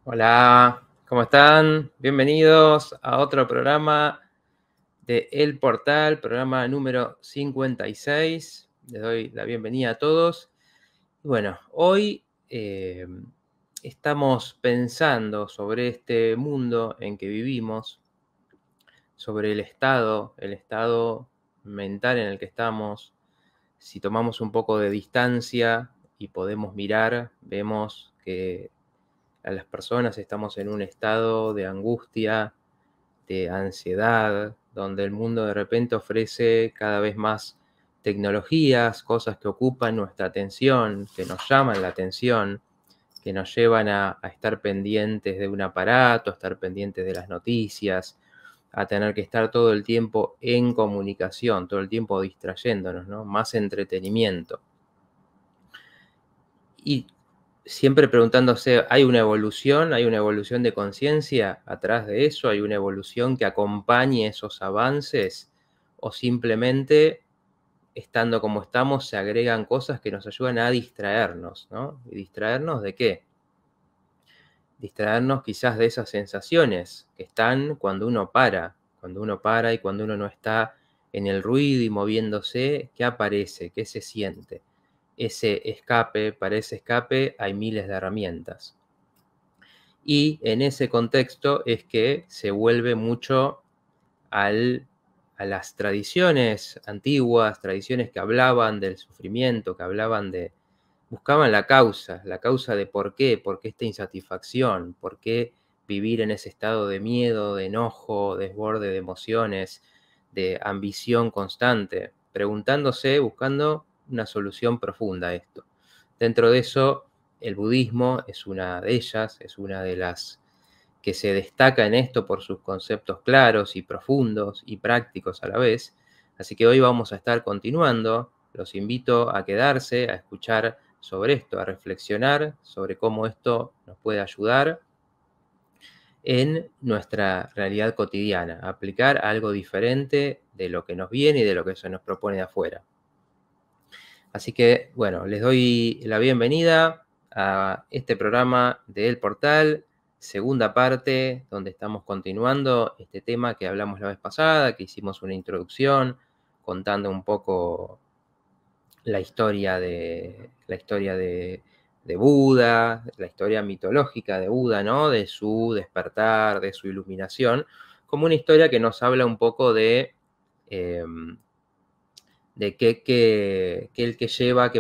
Hola, ¿cómo están? Bienvenidos a otro programa de El Portal, programa número 56. Les doy la bienvenida a todos. Y bueno, hoy estamos pensando sobre este mundo en que vivimos, sobre el estado mental en el que estamos. Si tomamos un poco de distancia y podemos mirar, vemos que a las personas estamos en un estado de angustia, de ansiedad, donde el mundo de repente ofrece cada vez más tecnologías, cosas que ocupan nuestra atención, que nos llaman la atención, que nos llevan a estar pendientes de un aparato, a estar pendientes de las noticias, a tener que estar todo el tiempo en comunicación, todo el tiempo distrayéndonos, ¿no? Más entretenimiento. Y siempre preguntándose, ¿hay una evolución? ¿Hay una evolución de conciencia atrás de eso? ¿Hay una evolución que acompañe esos avances? ¿O simplemente, estando como estamos, se agregan cosas que nos ayudan a distraernos, ¿no? ¿Y distraernos de qué? Distraernos quizás de esas sensaciones que están cuando uno para y cuando uno no está en el ruido y moviéndose, ¿qué aparece? ¿Qué se siente? Ese escape, para ese escape hay miles de herramientas. Y en ese contexto es que se vuelve mucho a las tradiciones antiguas, tradiciones que hablaban del sufrimiento, que hablaban buscaban la causa de por qué esta insatisfacción, por qué vivir en ese estado de miedo, de enojo, desborde de emociones, de ambición constante, preguntándose, buscando una solución profunda a esto. Dentro de eso, el budismo es una de ellas, es una de las que se destaca en esto por sus conceptos claros y profundos y prácticos a la vez. Así que hoy vamos a estar continuando. Los invito a quedarse, a escuchar sobre esto, a reflexionar sobre cómo esto nos puede ayudar en nuestra realidad cotidiana, a aplicar algo diferente de lo que nos viene y de lo que se nos propone de afuera. Así que, bueno, les doy la bienvenida a este programa de El Portal, segunda parte, donde estamos continuando este tema que hablamos la vez pasada, que hicimos una introducción contando un poco la historia de Buda, la historia mitológica de Buda, ¿no? De su despertar, de su iluminación, como una historia que nos habla un poco em, de que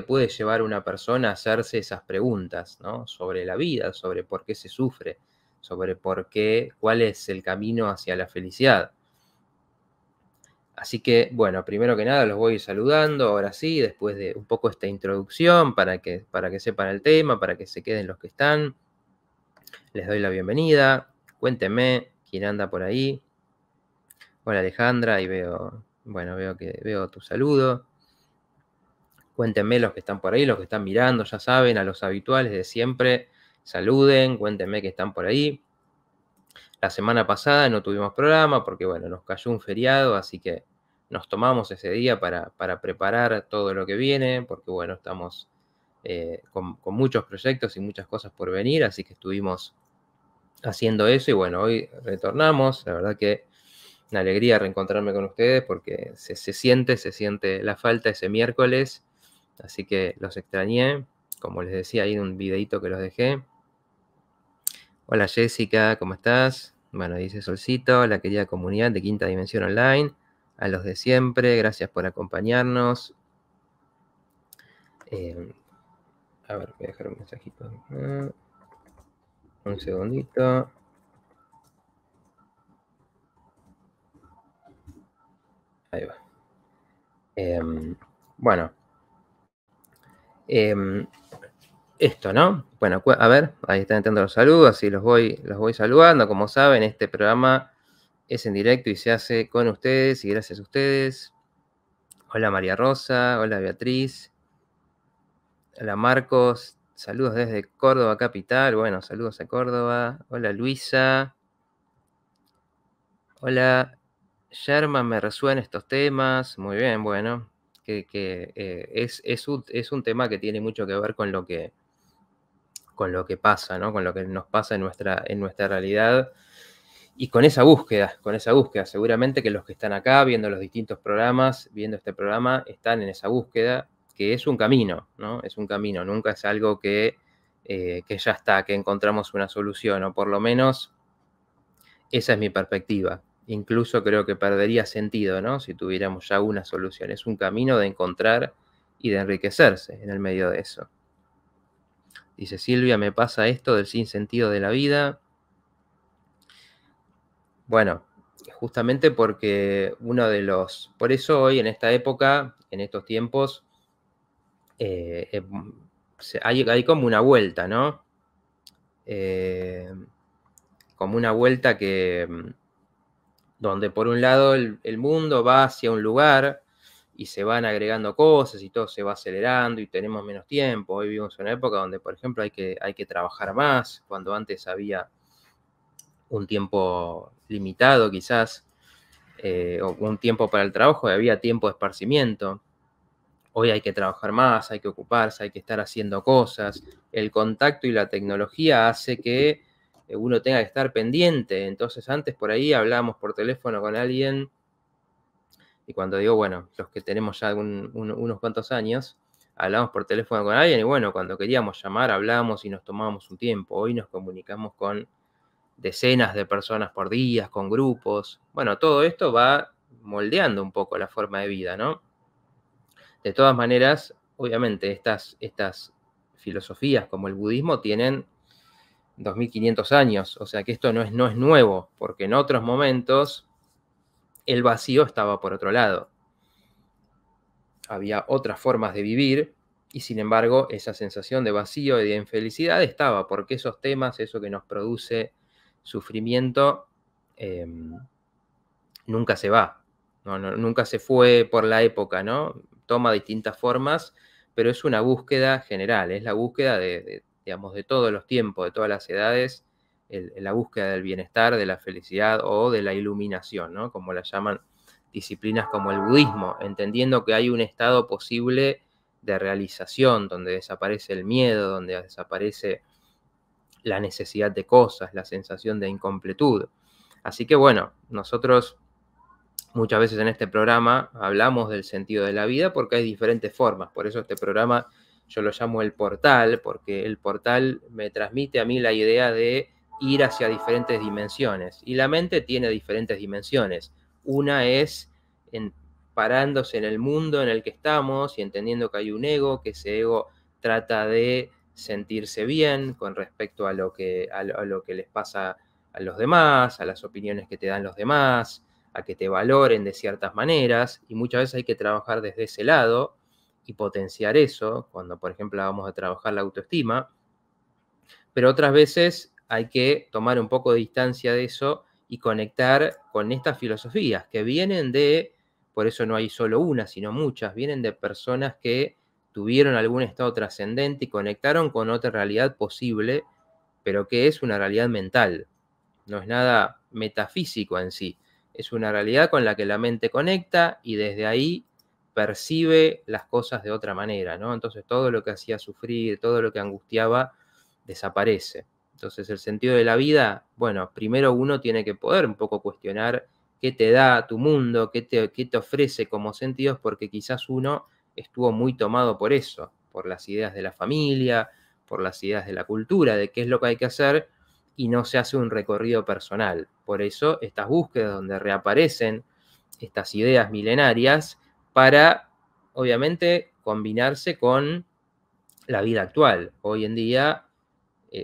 puede llevar a una persona a hacerse esas preguntas, ¿no? Sobre la vida, sobre por qué se sufre, sobre cuál es el camino hacia la felicidad. Así que, bueno, primero que nada los voy saludando, ahora sí, después de un poco esta introducción, para que sepan el tema, para que se queden los que están. Les doy la bienvenida. Cuéntenme quién anda por ahí. Hola Alejandra, ahí veo tu saludo. Cuéntenme los que están por ahí, los que están mirando, ya saben, a los habituales de siempre, saluden, cuéntenme que están por ahí. La semana pasada no tuvimos programa porque, bueno, nos cayó un feriado, así que nos tomamos ese día para preparar todo lo que viene, porque, bueno, estamos con muchos proyectos y muchas cosas por venir, así que estuvimos haciendo eso y, bueno, hoy retornamos. La verdad que una alegría reencontrarme con ustedes porque se siente la falta ese miércoles. Así que los extrañé, como les decía ahí en un videito que los dejé. Hola Jessica, ¿cómo estás? Bueno, dice Solcito, la querida comunidad de Quinta Dimensión Online. A los de siempre, gracias por acompañarnos. A ver, voy a dejar un mensajito. Un segundito. Ahí va. Bueno. Esto, ¿no? Bueno, a ver, ahí están entrando los saludos, así los voy saludando. Como saben, este programa es en directo y se hace con ustedes y gracias a ustedes. Hola María Rosa, hola Beatriz, hola Marcos, saludos desde Córdoba Capital, bueno, saludos a Córdoba. Hola Luisa, hola Sherman, me resuenan estos temas, muy bien, bueno, es un tema que tiene mucho que ver con lo que con lo que pasa, ¿no? Con lo que nos pasa en nuestra realidad y con esa búsqueda. Seguramente que los que están acá viendo los distintos programas, viendo este programa, están en esa búsqueda, que es un camino, ¿no? Es un camino, nunca es algo que ya está, que encontramos una solución, o por lo menos esa es mi perspectiva. Incluso creo que perdería sentido, ¿no? Si tuviéramos ya una solución. Es un camino de encontrar y de enriquecerse en el medio de eso. Dice Silvia, me pasa esto del sinsentido de la vida. Bueno, justamente porque por eso hoy en esta época, en estos tiempos, hay como una vuelta, ¿no? Como una vuelta donde por un lado el mundo va hacia un lugar y se van agregando cosas y todo se va acelerando y tenemos menos tiempo. Hoy vivimos en una época donde, por ejemplo, hay que trabajar más, cuando antes había un tiempo limitado quizás, o un tiempo para el trabajo, y había tiempo de esparcimiento. Hoy hay que trabajar más, hay que ocuparse, hay que estar haciendo cosas. El contacto y la tecnología hace que uno tenga que estar pendiente. Entonces antes por ahí hablábamos por teléfono con alguien y cuando digo, bueno, los que tenemos ya unos cuantos años, hablamos por teléfono con alguien y bueno, cuando queríamos llamar hablábamos y nos tomábamos un tiempo. Hoy nos comunicamos con decenas de personas por día, con grupos. Bueno, todo esto va moldeando un poco la forma de vida, ¿no? De todas maneras, obviamente, estas filosofías como el budismo tienen 2500 años, o sea que esto no es nuevo, porque en otros momentos el vacío estaba por otro lado. Había otras formas de vivir y sin embargo esa sensación de vacío y de infelicidad estaba, porque esos temas, eso que nos produce sufrimiento, nunca se va, nunca se fue por la época, ¿no? Toma distintas formas, pero es una búsqueda general, es la búsqueda digamos, de todos los tiempos, de todas las edades, la búsqueda del bienestar, de la felicidad o de la iluminación, ¿no? Como la llaman disciplinas como el budismo, entendiendo que hay un estado posible de realización, donde desaparece el miedo, donde desaparece la necesidad de cosas, la sensación de incompletud. Así que bueno, nosotros muchas veces en este programa hablamos del sentido de la vida porque hay diferentes formas. Por eso este programa yo lo llamo el portal, porque el portal me transmite a mí la idea de ir hacia diferentes dimensiones. Y la mente tiene diferentes dimensiones. Una es parándose en el mundo en el que estamos y entendiendo que hay un ego, que ese ego trata de sentirse bien con respecto a lo que les pasa a los demás, a las opiniones que te dan los demás, a que te valoren de ciertas maneras, y muchas veces hay que trabajar desde ese lado y potenciar eso, cuando por ejemplo vamos a trabajar la autoestima, pero otras veces hay que tomar un poco de distancia de eso y conectar con estas filosofías que vienen por eso no hay solo una, sino muchas, vienen de personas que tuvieron algún estado trascendente y conectaron con otra realidad posible, pero que es una realidad mental, no es nada metafísico en sí, es una realidad con la que la mente conecta y desde ahí percibe las cosas de otra manera, ¿no? Entonces todo lo que hacía sufrir, todo lo que angustiaba, desaparece. Entonces el sentido de la vida, bueno, primero uno tiene que poder un poco cuestionar qué te da tu mundo, qué te ofrece como sentidos, porque quizás uno estuvo muy tomado por eso, por las ideas de la familia, por las ideas de la cultura, de qué es lo que hay que hacer, y no se hace un recorrido personal. Por eso estas búsquedas donde reaparecen estas ideas milenarias para, obviamente, combinarse con la vida actual. Hoy en día,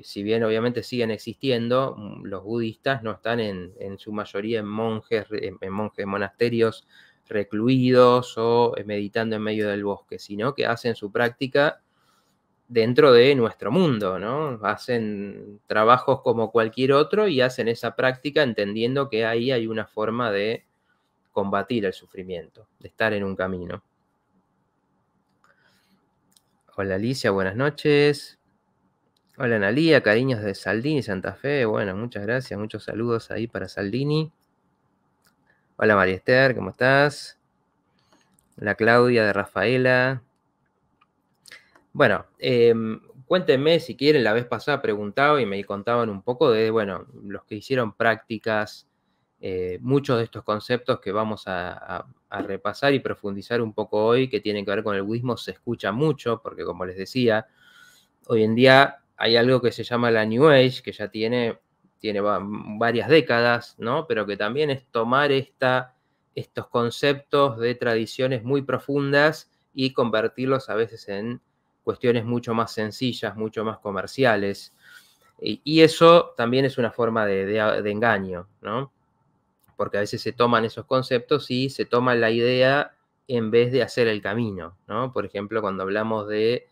si bien obviamente siguen existiendo, los budistas no están en su mayoría en monjes, monasterios recluidos o meditando en medio del bosque, sino que hacen su práctica dentro de nuestro mundo, ¿no? Hacen trabajos como cualquier otro y hacen esa práctica entendiendo que ahí hay una forma de combatir el sufrimiento, de estar en un camino. Hola Alicia, buenas noches. Hola Analía, cariños de Saldini, Santa Fe. Bueno, muchas gracias, muchos saludos ahí para Saldini. Hola María Esther, ¿cómo estás? La Claudia de Rafaela. Bueno, cuéntenme si quieren, la vez pasada preguntaba y me contaban un poco de, bueno, los que hicieron prácticas, muchos de estos conceptos que vamos a repasar y profundizar un poco hoy, que tienen que ver con el budismo, se escucha mucho, porque como les decía, hoy en día hay algo que se llama la New Age, que ya tiene varias décadas, ¿no? Pero que también es tomar estos conceptos de tradiciones muy profundas y convertirlos a veces en cuestiones mucho más sencillas, mucho más comerciales. Y eso también es una forma de engaño, ¿no? Porque a veces se toman esos conceptos y se toma la idea en vez de hacer el camino, ¿no? Por ejemplo, cuando hablamos de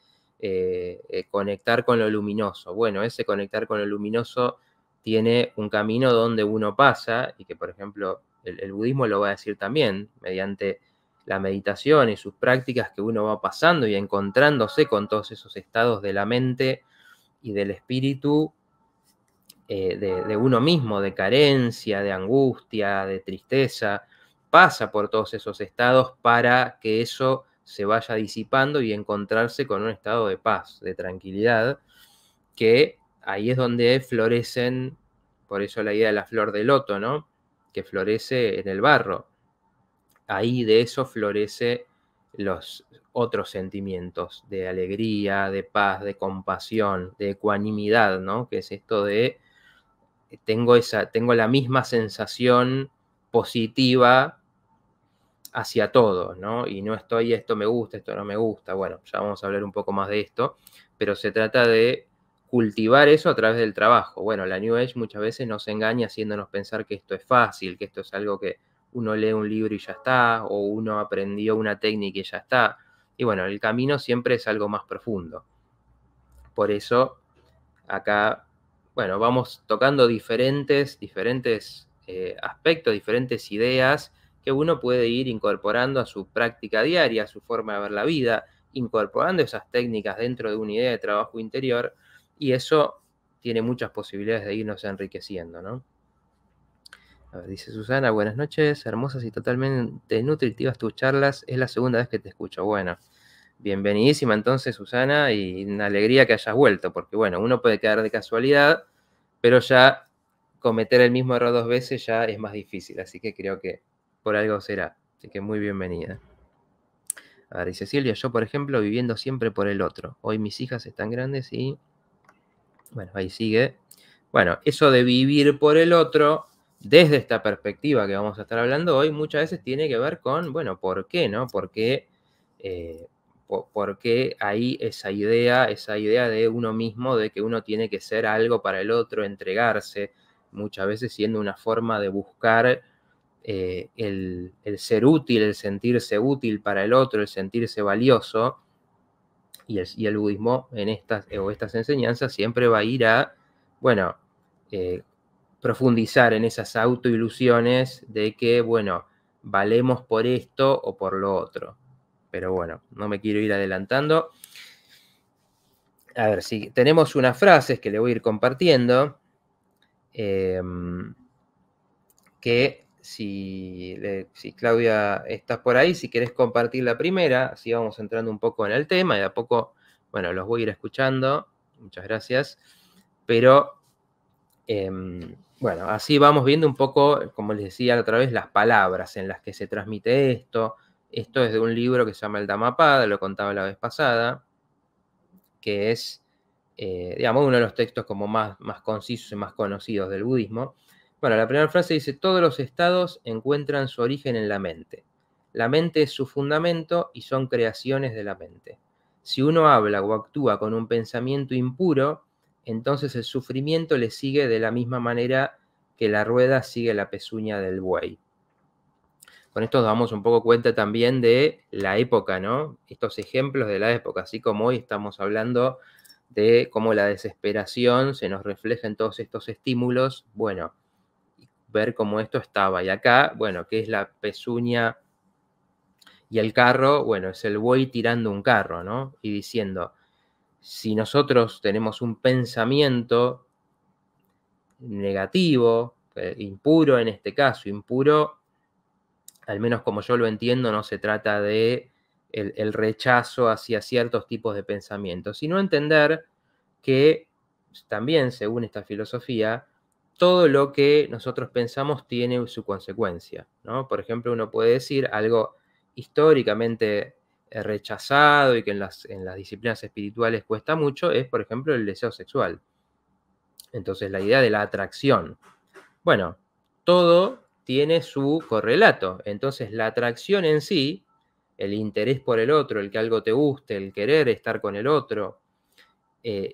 conectar con lo luminoso. Bueno, ese conectar con lo luminoso tiene un camino donde uno pasa y que, por ejemplo, el budismo lo va a decir también, mediante la meditación y sus prácticas que uno va pasando y encontrándose con todos esos estados de la mente y del espíritu, de uno mismo, de carencia, de angustia, de tristeza, pasa por todos esos estados para que eso se vaya disipando y encontrarse con un estado de paz, de tranquilidad, que ahí es donde florecen, por eso la idea de la flor de loto, ¿no? Que florece en el barro. Ahí de eso florece los otros sentimientos de alegría, de paz, de compasión, de ecuanimidad, ¿no? Que es esto de tengo la misma sensación positiva hacia todo, ¿no? Y no estoy, esto me gusta, esto no me gusta. Bueno, ya vamos a hablar un poco más de esto, pero se trata de cultivar eso a través del trabajo. Bueno, la New Age muchas veces nos engaña haciéndonos pensar que esto es fácil, que esto es algo que uno lee un libro y ya está, o uno aprendió una técnica y ya está. Y bueno, el camino siempre es algo más profundo. Por eso, acá, bueno, vamos tocando diferentes aspectos, diferentes ideas que uno puede ir incorporando a su práctica diaria, a su forma de ver la vida, incorporando esas técnicas dentro de una idea de trabajo interior, y eso tiene muchas posibilidades de irnos enriqueciendo, ¿no? A ver, dice Susana, buenas noches, hermosas y totalmente nutritivas tus charlas, es la segunda vez que te escucho. Bueno, bienvenidísima entonces, Susana, y una alegría que hayas vuelto, porque bueno, uno puede quedar de casualidad, pero ya cometer el mismo error 2 veces ya es más difícil, así que creo que por algo será. Así que muy bienvenida. A ver, dice Silvia, yo por ejemplo viviendo siempre por el otro. Hoy mis hijas están grandes y... Bueno, ahí sigue. Bueno, eso de vivir por el otro, desde esta perspectiva que vamos a estar hablando hoy, muchas veces tiene que ver con, bueno, ¿por qué, no? ¿Por qué, por qué hay esa idea de uno mismo, de que uno tiene que ser algo para el otro, entregarse, muchas veces siendo una forma de buscar el ser útil, el sentirse útil para el otro, el sentirse valioso, y el budismo en estas enseñanzas siempre va a ir a, bueno, profundizar en esas autoilusiones de que, bueno, valemos por esto o por lo otro. Pero bueno, no me quiero ir adelantando. A ver, si tenemos unas frases que le voy a ir compartiendo, que si Claudia estás por ahí, si querés compartir la primera, así vamos entrando un poco en el tema y de a poco, bueno, los voy a ir escuchando. Muchas gracias. Pero, bueno, así vamos viendo un poco, como les decía la otra vez, las palabras en las que se transmite esto. Esto es de un libro que se llama el Dhammapada, lo contaba la vez pasada, que es, digamos, uno de los textos como más concisos y más conocidos del budismo. Bueno, la primera frase dice, todos los estados encuentran su origen en la mente. La mente es su fundamento y son creaciones de la mente. Si uno habla o actúa con un pensamiento impuro, entonces el sufrimiento le sigue de la misma manera que la rueda sigue la pezuña del buey. Con esto nos damos un poco cuenta también de la época, ¿no? Estos ejemplos de la época, así como hoy estamos hablando de cómo la desesperación se nos refleja en todos estos estímulos, bueno, ver cómo esto estaba. Y acá, bueno, ¿qué es la pezuña y el carro? Bueno, es el buey tirando un carro, ¿no? Y diciendo, si nosotros tenemos un pensamiento negativo, impuro en este caso, impuro, al menos como yo lo entiendo, no se trata de el rechazo hacia ciertos tipos de pensamientos, sino entender que también, según esta filosofía, todo lo que nosotros pensamos tiene su consecuencia, ¿no? Por ejemplo, uno puede decir algo históricamente rechazado y que en las disciplinas espirituales cuesta mucho, es, por ejemplo, el deseo sexual. Entonces, la idea de la atracción. Bueno, todo tiene su correlato. Entonces, la atracción en sí, el interés por el otro, el que algo te guste, el querer estar con el otro,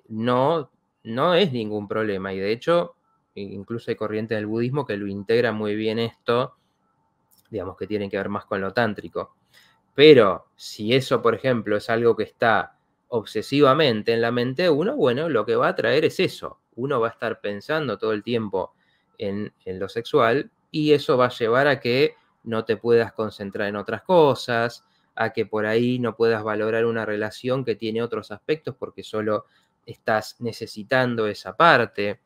no, no es ningún problema. Y de hecho, incluso hay corrientes del budismo que lo integran muy bien esto, digamos que tienen que ver más con lo tántrico. Pero si eso, por ejemplo, es algo que está obsesivamente en la mente de uno, bueno, lo que va a traer es eso. Uno va a estar pensando todo el tiempo en lo sexual y eso va a llevar a que no te puedas concentrar en otras cosas, a que por ahí no puedas valorar una relación que tiene otros aspectos porque solo estás necesitando esa parte,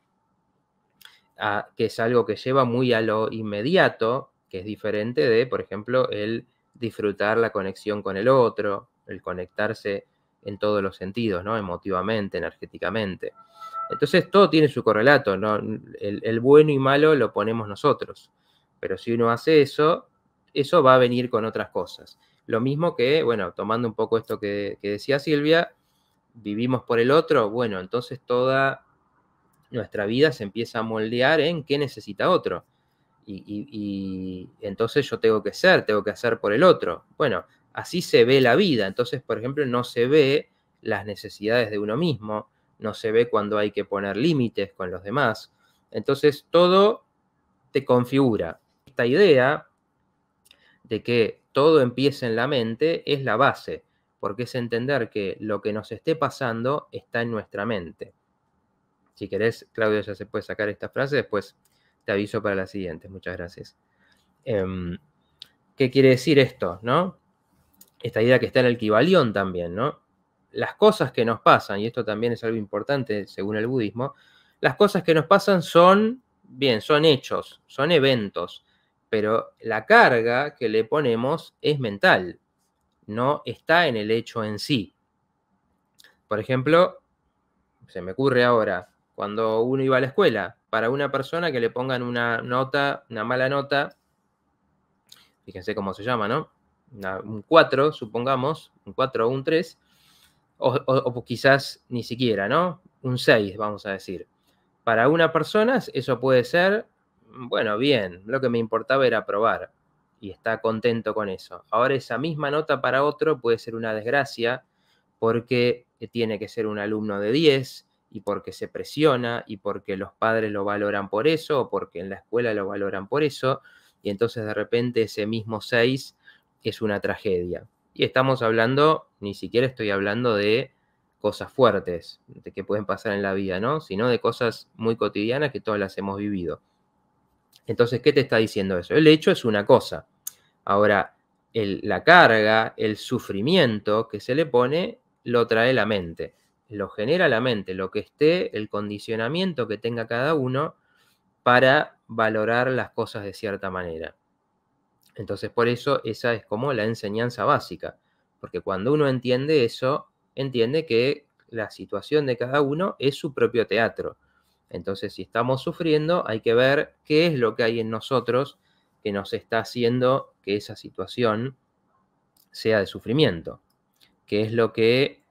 que es algo que lleva muy a lo inmediato, que es diferente de, por ejemplo, el disfrutar la conexión con el otro, el conectarse en todos los sentidos, ¿no? Emotivamente, energéticamente. Entonces todo tiene su correlato, ¿no? El bueno y malo lo ponemos nosotros, pero si uno hace eso, eso va a venir con otras cosas. Lo mismo que, bueno, tomando un poco esto que decía Silvia, vivimos por el otro, bueno, entonces toda nuestra vida se empieza a moldear en qué necesita otro. Y entonces yo tengo que hacer por el otro. Bueno, así se ve la vida. Entonces, por ejemplo, no se ve las necesidades de uno mismo, no se ve cuando hay que poner límites con los demás. Entonces, todo te configura. Esta idea de que todo empieza en la mente es la base, porque es entender que lo que nos esté pasando está en nuestra mente. Si querés, Claudio, ya se puede sacar esta frase, después te aviso para la siguiente. Muchas gracias. ¿Qué quiere decir esto, no? Esta idea que está en el Kybalión también, ¿no? Las cosas que nos pasan, y esto también es algo importante según el budismo, las cosas que nos pasan son, bien, son hechos, son eventos, pero la carga que le ponemos es mental, no está en el hecho en sí. Por ejemplo, se me ocurre ahora, cuando uno iba a la escuela, para una persona que le pongan una nota, una mala nota, fíjense cómo se llama, ¿no? Un 4, supongamos, un 4 o un 3, o quizás ni siquiera, ¿no? Un 6, vamos a decir. Para una persona eso puede ser, bueno, bien, lo que me importaba era probar y está contento con eso. Ahora esa misma nota para otro puede ser una desgracia porque tiene que ser un alumno de 10 y porque se presiona y porque los padres lo valoran por eso o porque en la escuela lo valoran por eso y entonces de repente ese mismo 6 es una tragedia. Y estamos hablando, ni siquiera estoy hablando de cosas fuertes de que pueden pasar en la vida, ¿no? Sino de cosas muy cotidianas que todas las hemos vivido. Entonces, ¿qué te está diciendo eso? El hecho es una cosa. Ahora, la carga, el sufrimiento que se le pone, lo trae la mente. Lo genera la mente, lo que esté, el condicionamiento que tenga cada uno para valorar las cosas de cierta manera. Entonces, por eso esa es como la enseñanza básica, porque cuando uno entiende eso, entiende que la situación de cada uno es su propio teatro. Entonces, si estamos sufriendo, hay que ver qué es lo que hay en nosotros que nos está haciendo que esa situación sea de sufrimiento, qué es lo que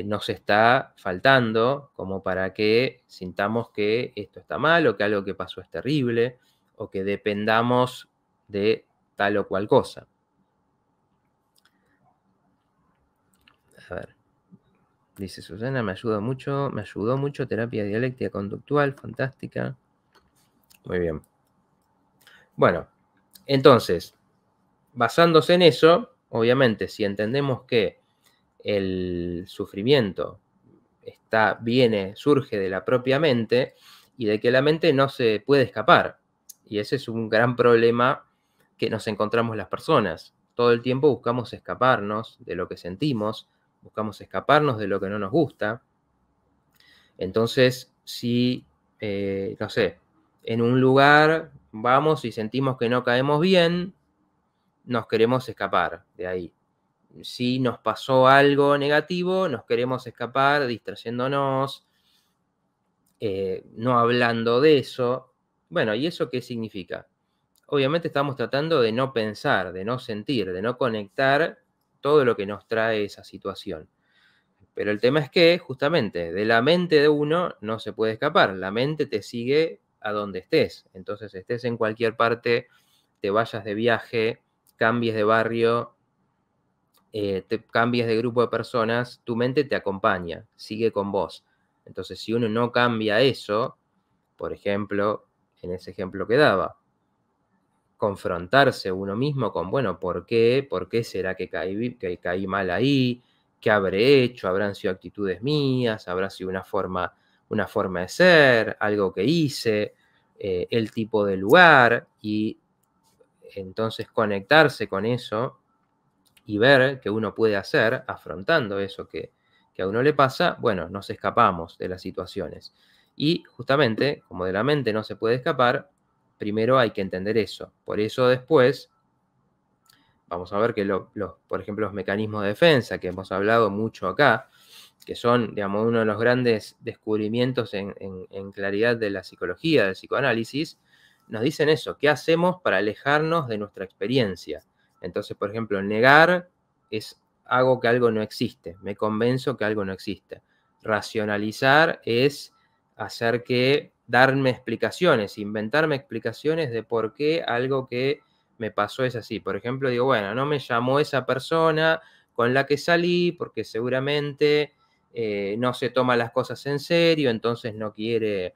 nos está faltando como para que sintamos que esto está mal o que algo que pasó es terrible o que dependamos de tal o cual cosa. A ver, dice Susana, me ayudó mucho terapia dialéctica conductual, fantástica. Muy bien. Bueno, entonces, basándose en eso, obviamente, si entendemos que el sufrimiento surge de la propia mente y de que la mente no se puede escapar. Y ese es un gran problema que nos encontramos las personas. Todo el tiempo buscamos escaparnos de lo que sentimos, buscamos escaparnos de lo que no nos gusta. Entonces, si, no sé, en un lugar vamos y sentimos que no caemos bien, nos queremos escapar de ahí. si nos pasó algo negativo, nos queremos escapar distrayéndonos, no hablando de eso. Bueno, ¿y eso qué significa? Obviamente estamos tratando de no pensar, de no sentir, de no conectar todo lo que nos trae esa situación. Pero el tema es que, justamente, de la mente de uno no se puede escapar. La mente te sigue a donde estés. Entonces, estés en cualquier parte, te vayas de viaje, cambies de barrio, te cambies de grupo de personas, tu mente te acompaña, sigue con vos. Entonces, si uno no cambia eso, por ejemplo, en ese ejemplo que daba, confrontarse uno mismo con, bueno, ¿por qué? ¿Por qué será que caí mal ahí? ¿Qué habré hecho? ¿Habrán sido actitudes mías? ¿Habrá sido una forma de ser? ¿Algo que hice? ¿El tipo de lugar? Y entonces conectarse con eso y ver qué uno puede hacer afrontando eso que a uno le pasa, bueno, nos escapamos de las situaciones. Y justamente, como de la mente no se puede escapar, primero hay que entender eso. Por eso después vamos a ver que, por ejemplo, los mecanismos de defensa, que hemos hablado mucho acá, que son, digamos, uno de los grandes descubrimientos en claridad de la psicología, del psicoanálisis, nos dicen eso, ¿qué hacemos para alejarnos de nuestra experiencia? Entonces, por ejemplo, negar es hago que algo no existe, me convenzo que algo no existe. Racionalizar es hacer que darme explicaciones, inventarme explicaciones de por qué algo que me pasó es así. Por ejemplo, digo, bueno, no me llamó esa persona con la que salí porque seguramente no se toma las cosas en serio, entonces no quiere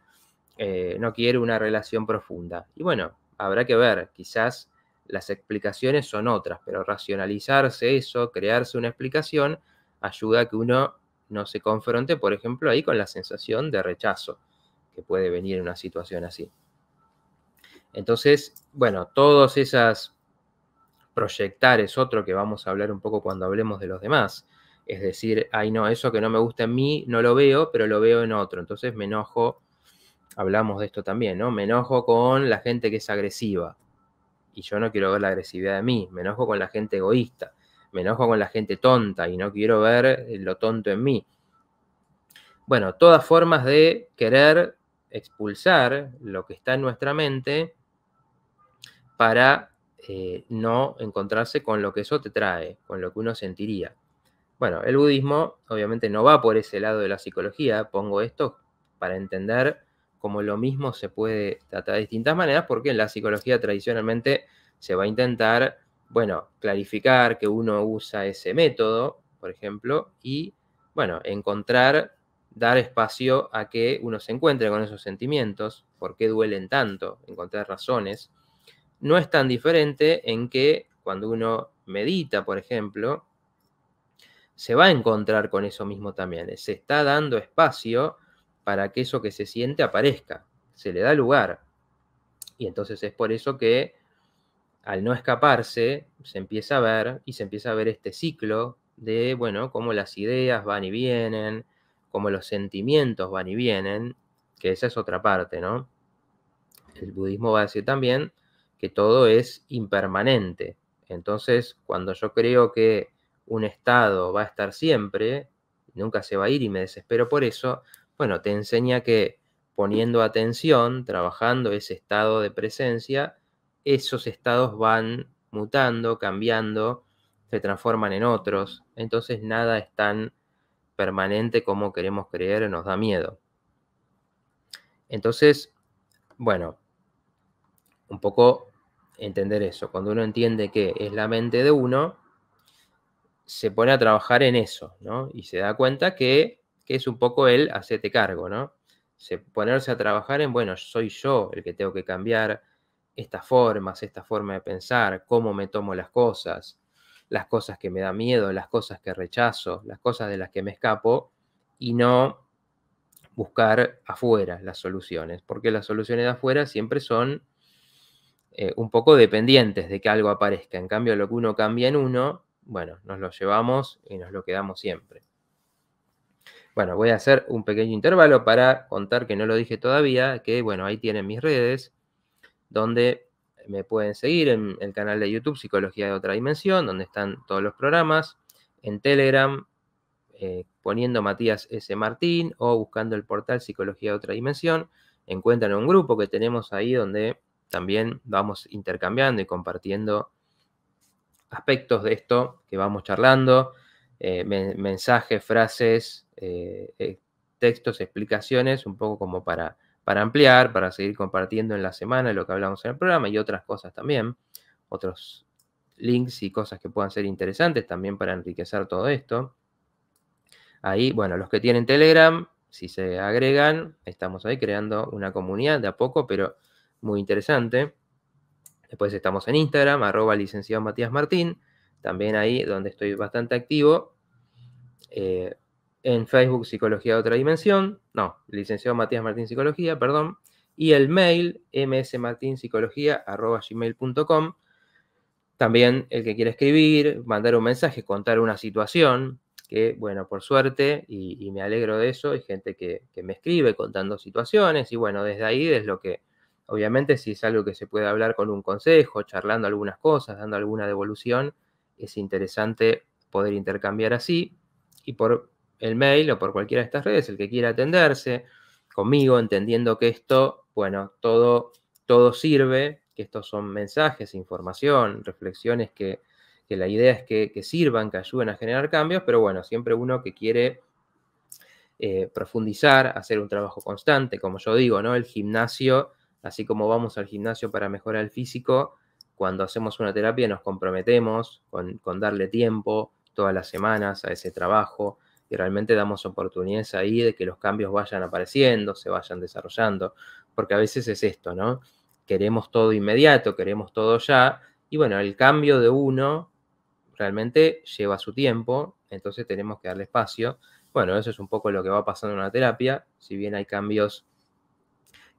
una relación profunda. Y bueno, habrá que ver, quizás las explicaciones son otras, pero racionalizarse eso, crearse una explicación, ayuda a que uno no se confronte, por ejemplo, ahí con la sensación de rechazo que puede venir en una situación así. Entonces, bueno, todas esas proyectar es otro que vamos a hablar un poco cuando hablemos de los demás. Es decir, ay no, eso que no me gusta en mí no lo veo, pero lo veo en otro. Entonces me enojo, hablamos de esto también, ¿no? Me enojo con la gente que es agresiva. Y yo no quiero ver la agresividad de mí. Me enojo con la gente egoísta. Me enojo con la gente tonta y no quiero ver lo tonto en mí. Bueno, todas formas de querer expulsar lo que está en nuestra mente para no encontrarse con lo que eso te trae, con lo que uno sentiría. Bueno, el budismo obviamente no va por ese lado de la psicología, pongo esto para entender cómo lo mismo se puede tratar de distintas maneras, porque en la psicología tradicionalmente se va a intentar, bueno, clarificar que uno usa ese método, por ejemplo, y, bueno, dar espacio a que uno se encuentre con esos sentimientos, por qué duelen tanto, encontrar razones. No es tan diferente en que cuando uno medita, por ejemplo, se va a encontrar con eso mismo también. Se está dando espacio para que eso que se siente aparezca, se le da lugar. Y entonces es por eso que al no escaparse, se empieza a ver y se empieza a ver este ciclo de, bueno, cómo las ideas van y vienen, cómo los sentimientos van y vienen, que esa es otra parte, ¿no? El budismo va a decir también que todo es impermanente. Entonces, cuando yo creo que un estado va a estar siempre, nunca se va a ir y me desespero por eso, bueno, te enseña que poniendo atención, trabajando ese estado de presencia, esos estados van mutando, cambiando, se transforman en otros. Entonces, nada es tan permanente como queremos creer, nos da miedo. Entonces, bueno, un poco entender eso. Cuando uno entiende que es la mente de uno, se pone a trabajar en eso, ¿no? Y se da cuenta que es un poco el hacete cargo, ¿no? Ponerse a trabajar en, bueno, soy yo el que tengo que cambiar estas formas, esta forma de pensar, cómo me tomo las cosas que me da miedo, las cosas que rechazo, las cosas de las que me escapo, y no buscar afuera las soluciones, porque las soluciones de afuera siempre son un poco dependientes de que algo aparezca. En cambio, lo que uno cambia en uno, bueno, nos lo llevamos y nos lo quedamos siempre. Bueno, voy a hacer un pequeño intervalo para contar que no lo dije todavía, que bueno, ahí tienen mis redes, donde me pueden seguir en el canal de YouTube Psicología de Otra Dimensión, donde están todos los programas. en Telegram, poniendo Matías S. Martín o buscando el portal Psicología de Otra Dimensión, encuentran un grupo que tenemos ahí donde también vamos intercambiando y compartiendo aspectos de esto que vamos charlando, mensajes, frases, textos, explicaciones, un poco como para ampliar, para seguir compartiendo en la semana lo que hablamos en el programa y otras cosas también, otros links y cosas que puedan ser interesantes también para enriquecer todo esto. Ahí, bueno, los que tienen Telegram, si se agregan, estamos ahí creando una comunidad de a poco, pero muy interesante. Después estamos en Instagram, @licenciado Matías Martín, también ahí donde estoy bastante activo. En Facebook, Psicología de Otra Dimensión, no, licenciado Matías Martín Psicología, perdón. Y el mail, msmartinpsicología@gmail.com. También el que quiera escribir, mandar un mensaje, contar una situación, que bueno, por suerte, y me alegro de eso, hay gente que me escribe contando situaciones, y bueno, desde ahí es lo que, obviamente, si es algo que se puede hablar con un consejo, charlando algunas cosas, dando alguna devolución, es interesante poder intercambiar así, y por el mail o por cualquiera de estas redes, el que quiera atenderse conmigo, entendiendo que esto, bueno, todo sirve, que estos son mensajes, información, reflexiones que la idea es que sirvan, que ayuden a generar cambios, pero bueno, siempre uno que quiere profundizar, hacer un trabajo constante, como yo digo, ¿no? El gimnasio, así como vamos al gimnasio para mejorar el físico, cuando hacemos una terapia nos comprometemos con darle tiempo todas las semanas a ese trabajo y realmente damos oportunidades ahí de que los cambios vayan apareciendo, se vayan desarrollando, porque a veces es esto, ¿no? Queremos todo inmediato, queremos todo ya, y bueno, el cambio de uno realmente lleva su tiempo, entonces tenemos que darle espacio. Bueno, eso es un poco lo que va pasando en una terapia, si bien hay cambios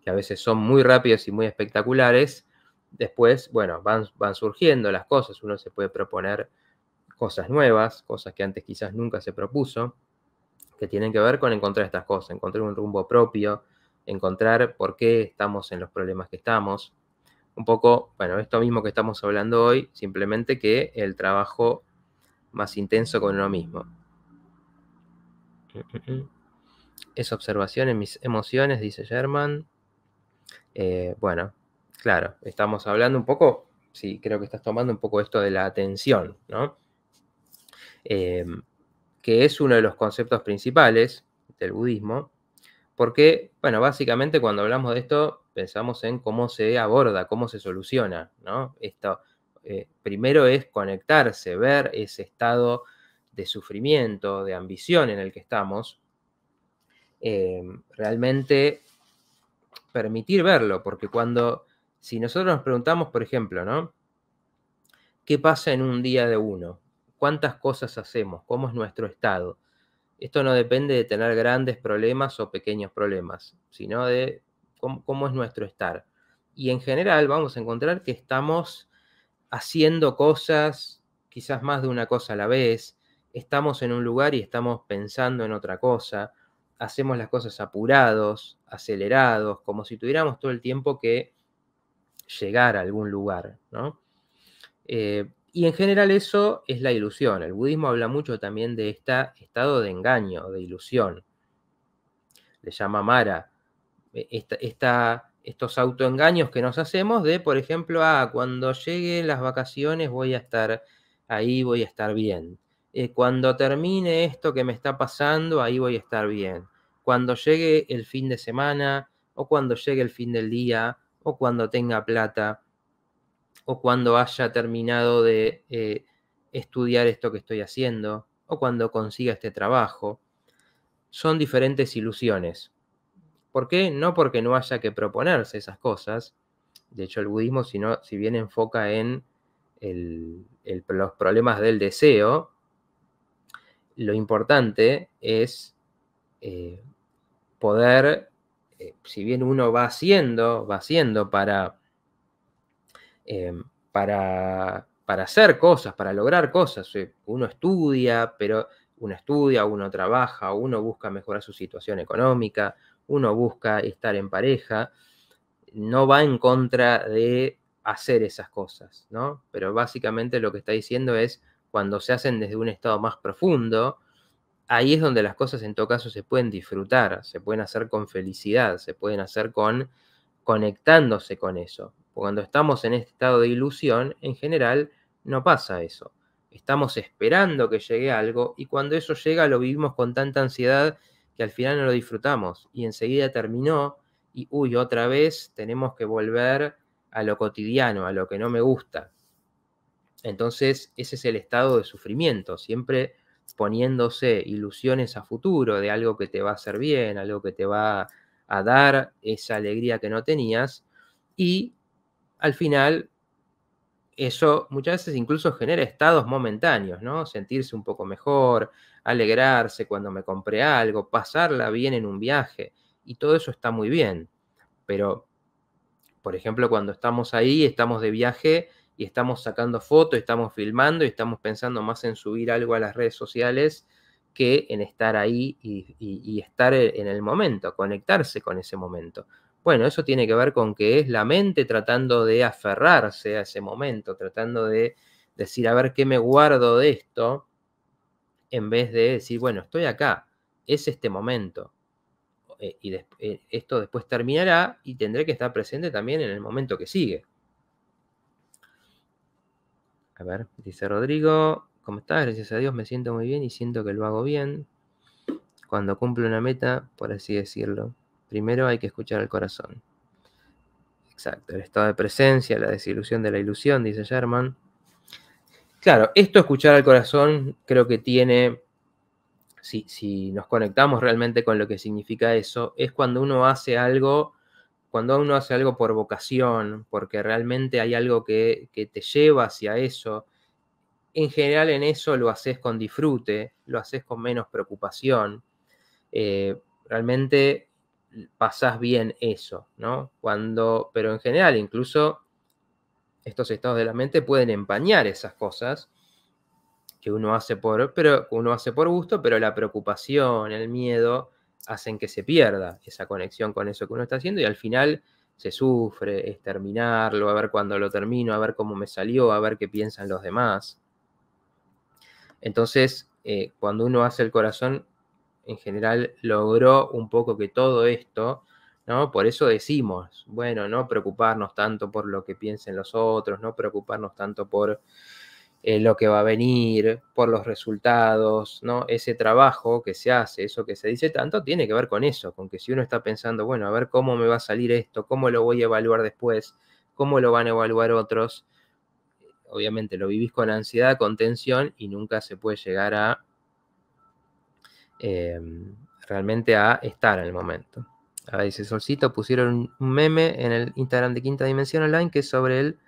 que a veces son muy rápidos y muy espectaculares, después, bueno, van surgiendo las cosas, uno se puede proponer cosas nuevas, cosas que antes quizás nunca se propuso, que tienen que ver con encontrar estas cosas, encontrar un rumbo propio, encontrar por qué estamos en los problemas que estamos. Un poco, bueno, esto mismo que estamos hablando hoy, simplemente que el trabajo más intenso con uno mismo. Es observación en mis emociones, dice German. Bueno, claro, estamos hablando un poco, sí, creo que estás tomando un poco esto de la atención, ¿no? Que es uno de los conceptos principales del budismo, porque, bueno, básicamente cuando hablamos de esto pensamos en cómo se aborda, cómo se soluciona, ¿no? Esto primero es conectarse, ver ese estado de sufrimiento, de ambición en el que estamos, realmente permitir verlo, porque si nosotros nos preguntamos, por ejemplo, ¿no? ¿Qué pasa en un día de uno? ¿Cuántas cosas hacemos? ¿Cómo es nuestro estado? Esto no depende de tener grandes problemas o pequeños problemas, sino de cómo es nuestro estar. Y en general vamos a encontrar que estamos haciendo cosas, quizás más de una cosa a la vez, estamos en un lugar y estamos pensando en otra cosa, hacemos las cosas apurados, acelerados, como si tuviéramos todo el tiempo que llegar a algún lugar, ¿no? Y en general eso es la ilusión. El budismo habla mucho también de este estado de engaño, de ilusión. Le llama Mara. Estos autoengaños que nos hacemos de, por ejemplo, cuando lleguen las vacaciones voy a estar ahí, voy a estar bien. Cuando termine esto que me está pasando, ahí voy a estar bien. Cuando llegue el fin de semana, o cuando llegue el fin del día, o cuando tenga plata, o cuando haya terminado de estudiar esto que estoy haciendo, o cuando consiga este trabajo. Son diferentes ilusiones. ¿Por qué? No porque no haya que proponerse esas cosas. De hecho, el budismo, si bien enfoca en los problemas del deseo, lo importante es poder, si bien uno va haciendo para hacer cosas, para lograr cosas. Uno estudia, uno trabaja, uno busca mejorar su situación económica, uno busca estar en pareja, no va en contra de hacer esas cosas, ¿no? Pero básicamente lo que está diciendo es, cuando se hacen desde un estado más profundo, ahí es donde las cosas en todo caso se pueden disfrutar, se pueden hacer con felicidad, se pueden hacer conectándose con eso. Cuando estamos en este estado de ilusión, en general no pasa eso. Estamos esperando que llegue algo y cuando eso llega lo vivimos con tanta ansiedad que al final no lo disfrutamos y enseguida terminó y uy, otra vez tenemos que volver a lo cotidiano, a lo que no me gusta. Entonces ese es el estado de sufrimiento, siempre poniéndose ilusiones a futuro de algo que te va a hacer bien, algo que te va a dar esa alegría que no tenías y al final eso muchas veces incluso genera estados momentáneos, ¿no? Sentirse un poco mejor, alegrarse cuando me compré algo, pasarla bien en un viaje, y todo eso está muy bien. Pero, por ejemplo, cuando estamos ahí, estamos de viaje y estamos sacando fotos, estamos filmando y estamos pensando más en subir algo a las redes sociales que en estar ahí y estar en el momento, conectarse con ese momento. Bueno, eso tiene que ver con que es la mente tratando de aferrarse a ese momento, tratando de decir, a ver qué me guardo de esto, en vez de decir, bueno, estoy acá, es este momento. Esto después terminará y tendré que estar presente también en el momento que sigue. A ver, dice Rodrigo, ¿cómo estás? Gracias a Dios me siento muy bien y siento que lo hago bien. Cuando cumplo una meta, por así decirlo, primero hay que escuchar al corazón. Exacto, el estado de presencia, la desilusión de la ilusión, dice Sherman. Claro, esto escuchar al corazón creo que tiene, si nos conectamos realmente con lo que significa eso, es cuando uno hace algo por vocación, porque realmente hay algo que te lleva hacia eso. En general en eso lo haces con disfrute, lo haces con menos preocupación. Realmente pasás bien eso, ¿no? Pero en general, incluso estos estados de la mente pueden empañar esas cosas que uno hace por gusto, pero la preocupación, el miedo, hacen que se pierda esa conexión con eso que uno está haciendo y al final se sufre, es terminarlo, a ver cuándo lo termino, a ver cómo me salió, a ver qué piensan los demás. Entonces, cuando uno hace el corazón, en general logró un poco que todo esto, ¿no? Por eso decimos, bueno, no preocuparnos tanto por lo que piensen los otros, no preocuparnos tanto por lo que va a venir, por los resultados, ¿no? Ese trabajo que se hace, eso que se dice tanto, tiene que ver con eso, con que si uno está pensando, bueno, a ver cómo me va a salir esto, cómo lo voy a evaluar después, cómo lo van a evaluar otros, obviamente lo vivís con ansiedad, con tensión y nunca se puede llegar a realmente a estar en el momento. A ver, dice Solcito, pusieron un meme en el Instagram de Quinta Dimensión Online que es sobre el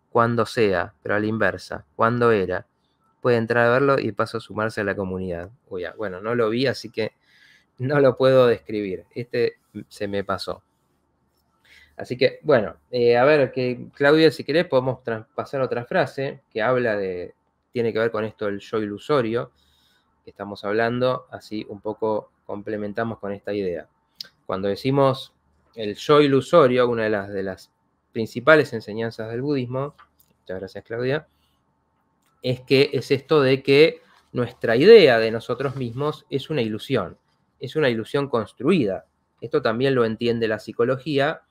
cuando sea, pero a la inversa, cuando era. Puede entrar a verlo y paso a sumarse a la comunidad. Uy, bueno, no lo vi, así que no lo puedo describir. Este se me pasó. Así que, bueno, a ver, que Claudia, si querés, podemos pasar a otra frase que tiene que ver con esto del yo ilusorio que estamos hablando, así un poco complementamos con esta idea. Cuando decimos el yo ilusorio, una de las principales enseñanzas del budismo, muchas gracias Claudia, es que es esto de que nuestra idea de nosotros mismos es una ilusión construida. Esto también lo entiende la psicología,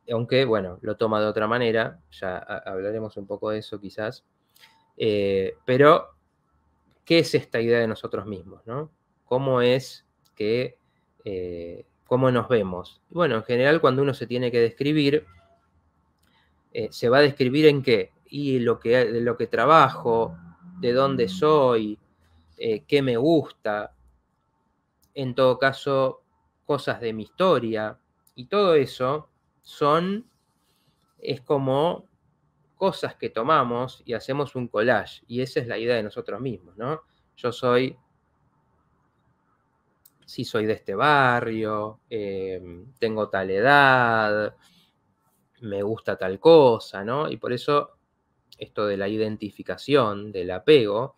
aunque, bueno, lo toma de otra manera, ya hablaremos un poco de eso quizás, pero ¿qué es esta idea de nosotros mismos, ¿no? ¿Cómo es que, cómo nos vemos? Bueno, en general cuando uno se tiene que describir, se va a describir en qué, y de lo que trabajo, de dónde soy, qué me gusta, en todo caso, cosas de mi historia, y todo eso es como cosas que tomamos y hacemos un collage, y esa es la idea de nosotros mismos, ¿no? Yo soy de este barrio, tengo tal edad, me gusta tal cosa, ¿no? Y por eso esto de la identificación, del apego,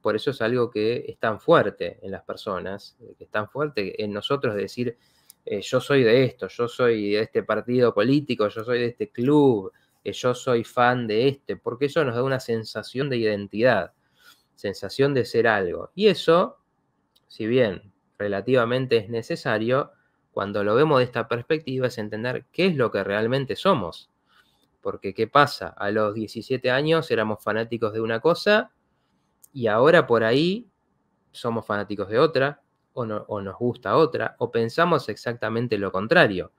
por eso es algo que es tan fuerte en las personas, que es tan fuerte en nosotros decir, yo soy de esto, yo soy de este partido político, yo soy de este club, que yo soy fan de porque eso nos da una sensación de identidad, sensación de ser algo. Y eso, si bien relativamente es necesario, cuando lo vemos de esta perspectiva es entender qué es lo que realmente somos. Porque ¿qué pasa? A los 17 años éramos fanáticos de una cosa y ahora por ahí somos fanáticos de otra, o nos gusta otra, o pensamos exactamente lo contrario.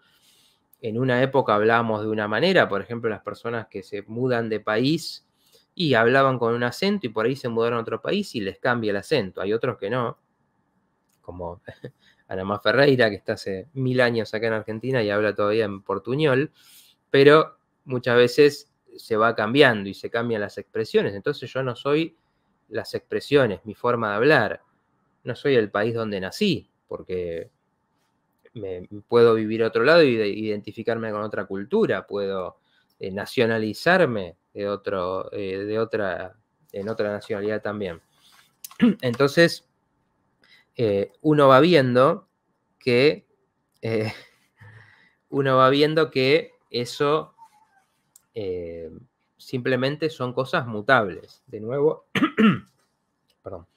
En una época hablábamos de una manera, por ejemplo, las personas que se mudan de país y hablaban con un acento y por ahí se mudaron a otro país y les cambia el acento. Hay otros que no, como Ana Má Ferreira, que está hace 1000 años acá en Argentina y habla todavía en portuñol, pero muchas veces se va cambiando y se cambian las expresiones. Entonces yo no soy las expresiones, mi forma de hablar, no soy el país donde nací, porque puedo vivir a otro lado y identificarme con otra cultura, puedo nacionalizarme en otra nacionalidad también. Entonces, uno va viendo que eso simplemente son cosas mutables. De nuevo, perdón,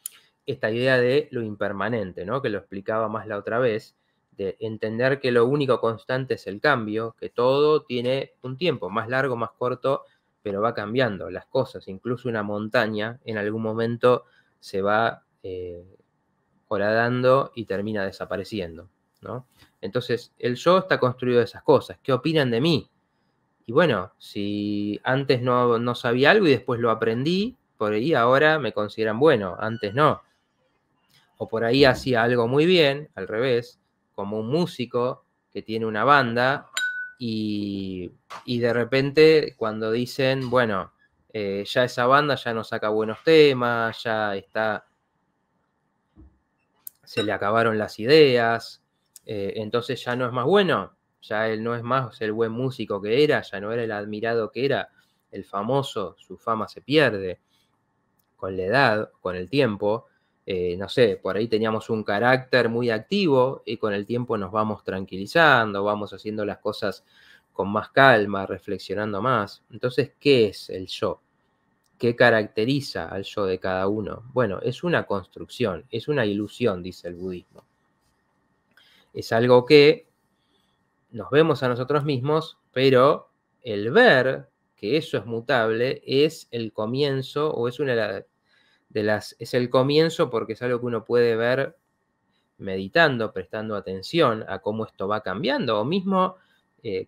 esta idea de lo impermanente, ¿no? Que lo explicaba más la otra vez, de entender que lo único constante es el cambio, que todo tiene un tiempo, más largo, más corto, pero va cambiando las cosas. Incluso una montaña en algún momento se va horadando y termina desapareciendo, ¿no? Entonces, el yo está construido de esas cosas. ¿Qué opinan de mí? Y bueno, si antes no sabía algo y después lo aprendí, por ahí ahora me consideran bueno, antes no. O por ahí hacía algo muy bien, al revés, como un músico que tiene una banda y de repente cuando dicen, bueno, ya esa banda ya no saca buenos temas, se le acabaron las ideas, entonces ya no es más bueno, ya él no es más el buen músico que era, ya no era el admirado que era, el famoso, su fama se pierde con la edad, con el tiempo. No sé, por ahí teníamos un carácter muy activo y con el tiempo nos vamos tranquilizando, vamos haciendo las cosas con más calma, reflexionando más. Entonces, ¿qué es el yo? ¿Qué caracteriza al yo de cada uno? Bueno, es una construcción, es una ilusión, dice el budismo. Es algo que nos vemos a nosotros mismos, pero el ver que eso es mutable es el comienzo, o es una es el comienzo porque es algo que uno puede ver meditando, prestando atención a cómo esto va cambiando, o mismo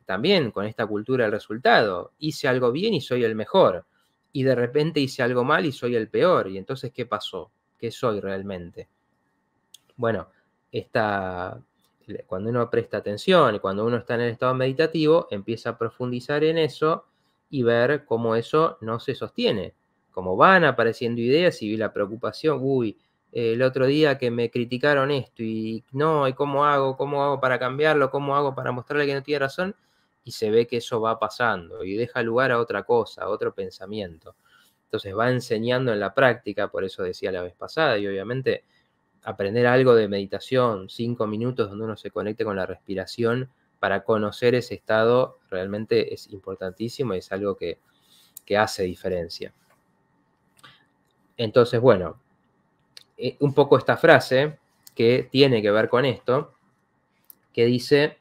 también con esta cultura del resultado. Hice algo bien y soy el mejor, y de repente hice algo mal y soy el peor, y entonces, ¿qué pasó? ¿Qué soy realmente? Bueno, cuando uno presta atención y cuando uno está en el estado meditativo, empieza a profundizar en eso y ver cómo eso no se sostiene. Como van apareciendo ideas y la preocupación, uy, el otro día que me criticaron esto y no, ¿y cómo hago? ¿Cómo hago para cambiarlo? ¿Cómo hago para mostrarle que no tiene razón? Y se ve que eso va pasando y deja lugar a otra cosa, a otro pensamiento. Entonces va enseñando en la práctica, por eso decía la vez pasada, y obviamente aprender algo de meditación, 5 minutos donde uno se conecte con la respiración para conocer ese estado, realmente es importantísimo y es algo que hace diferencia. Entonces, bueno, un poco esta frase que tiene que ver con esto, que dice,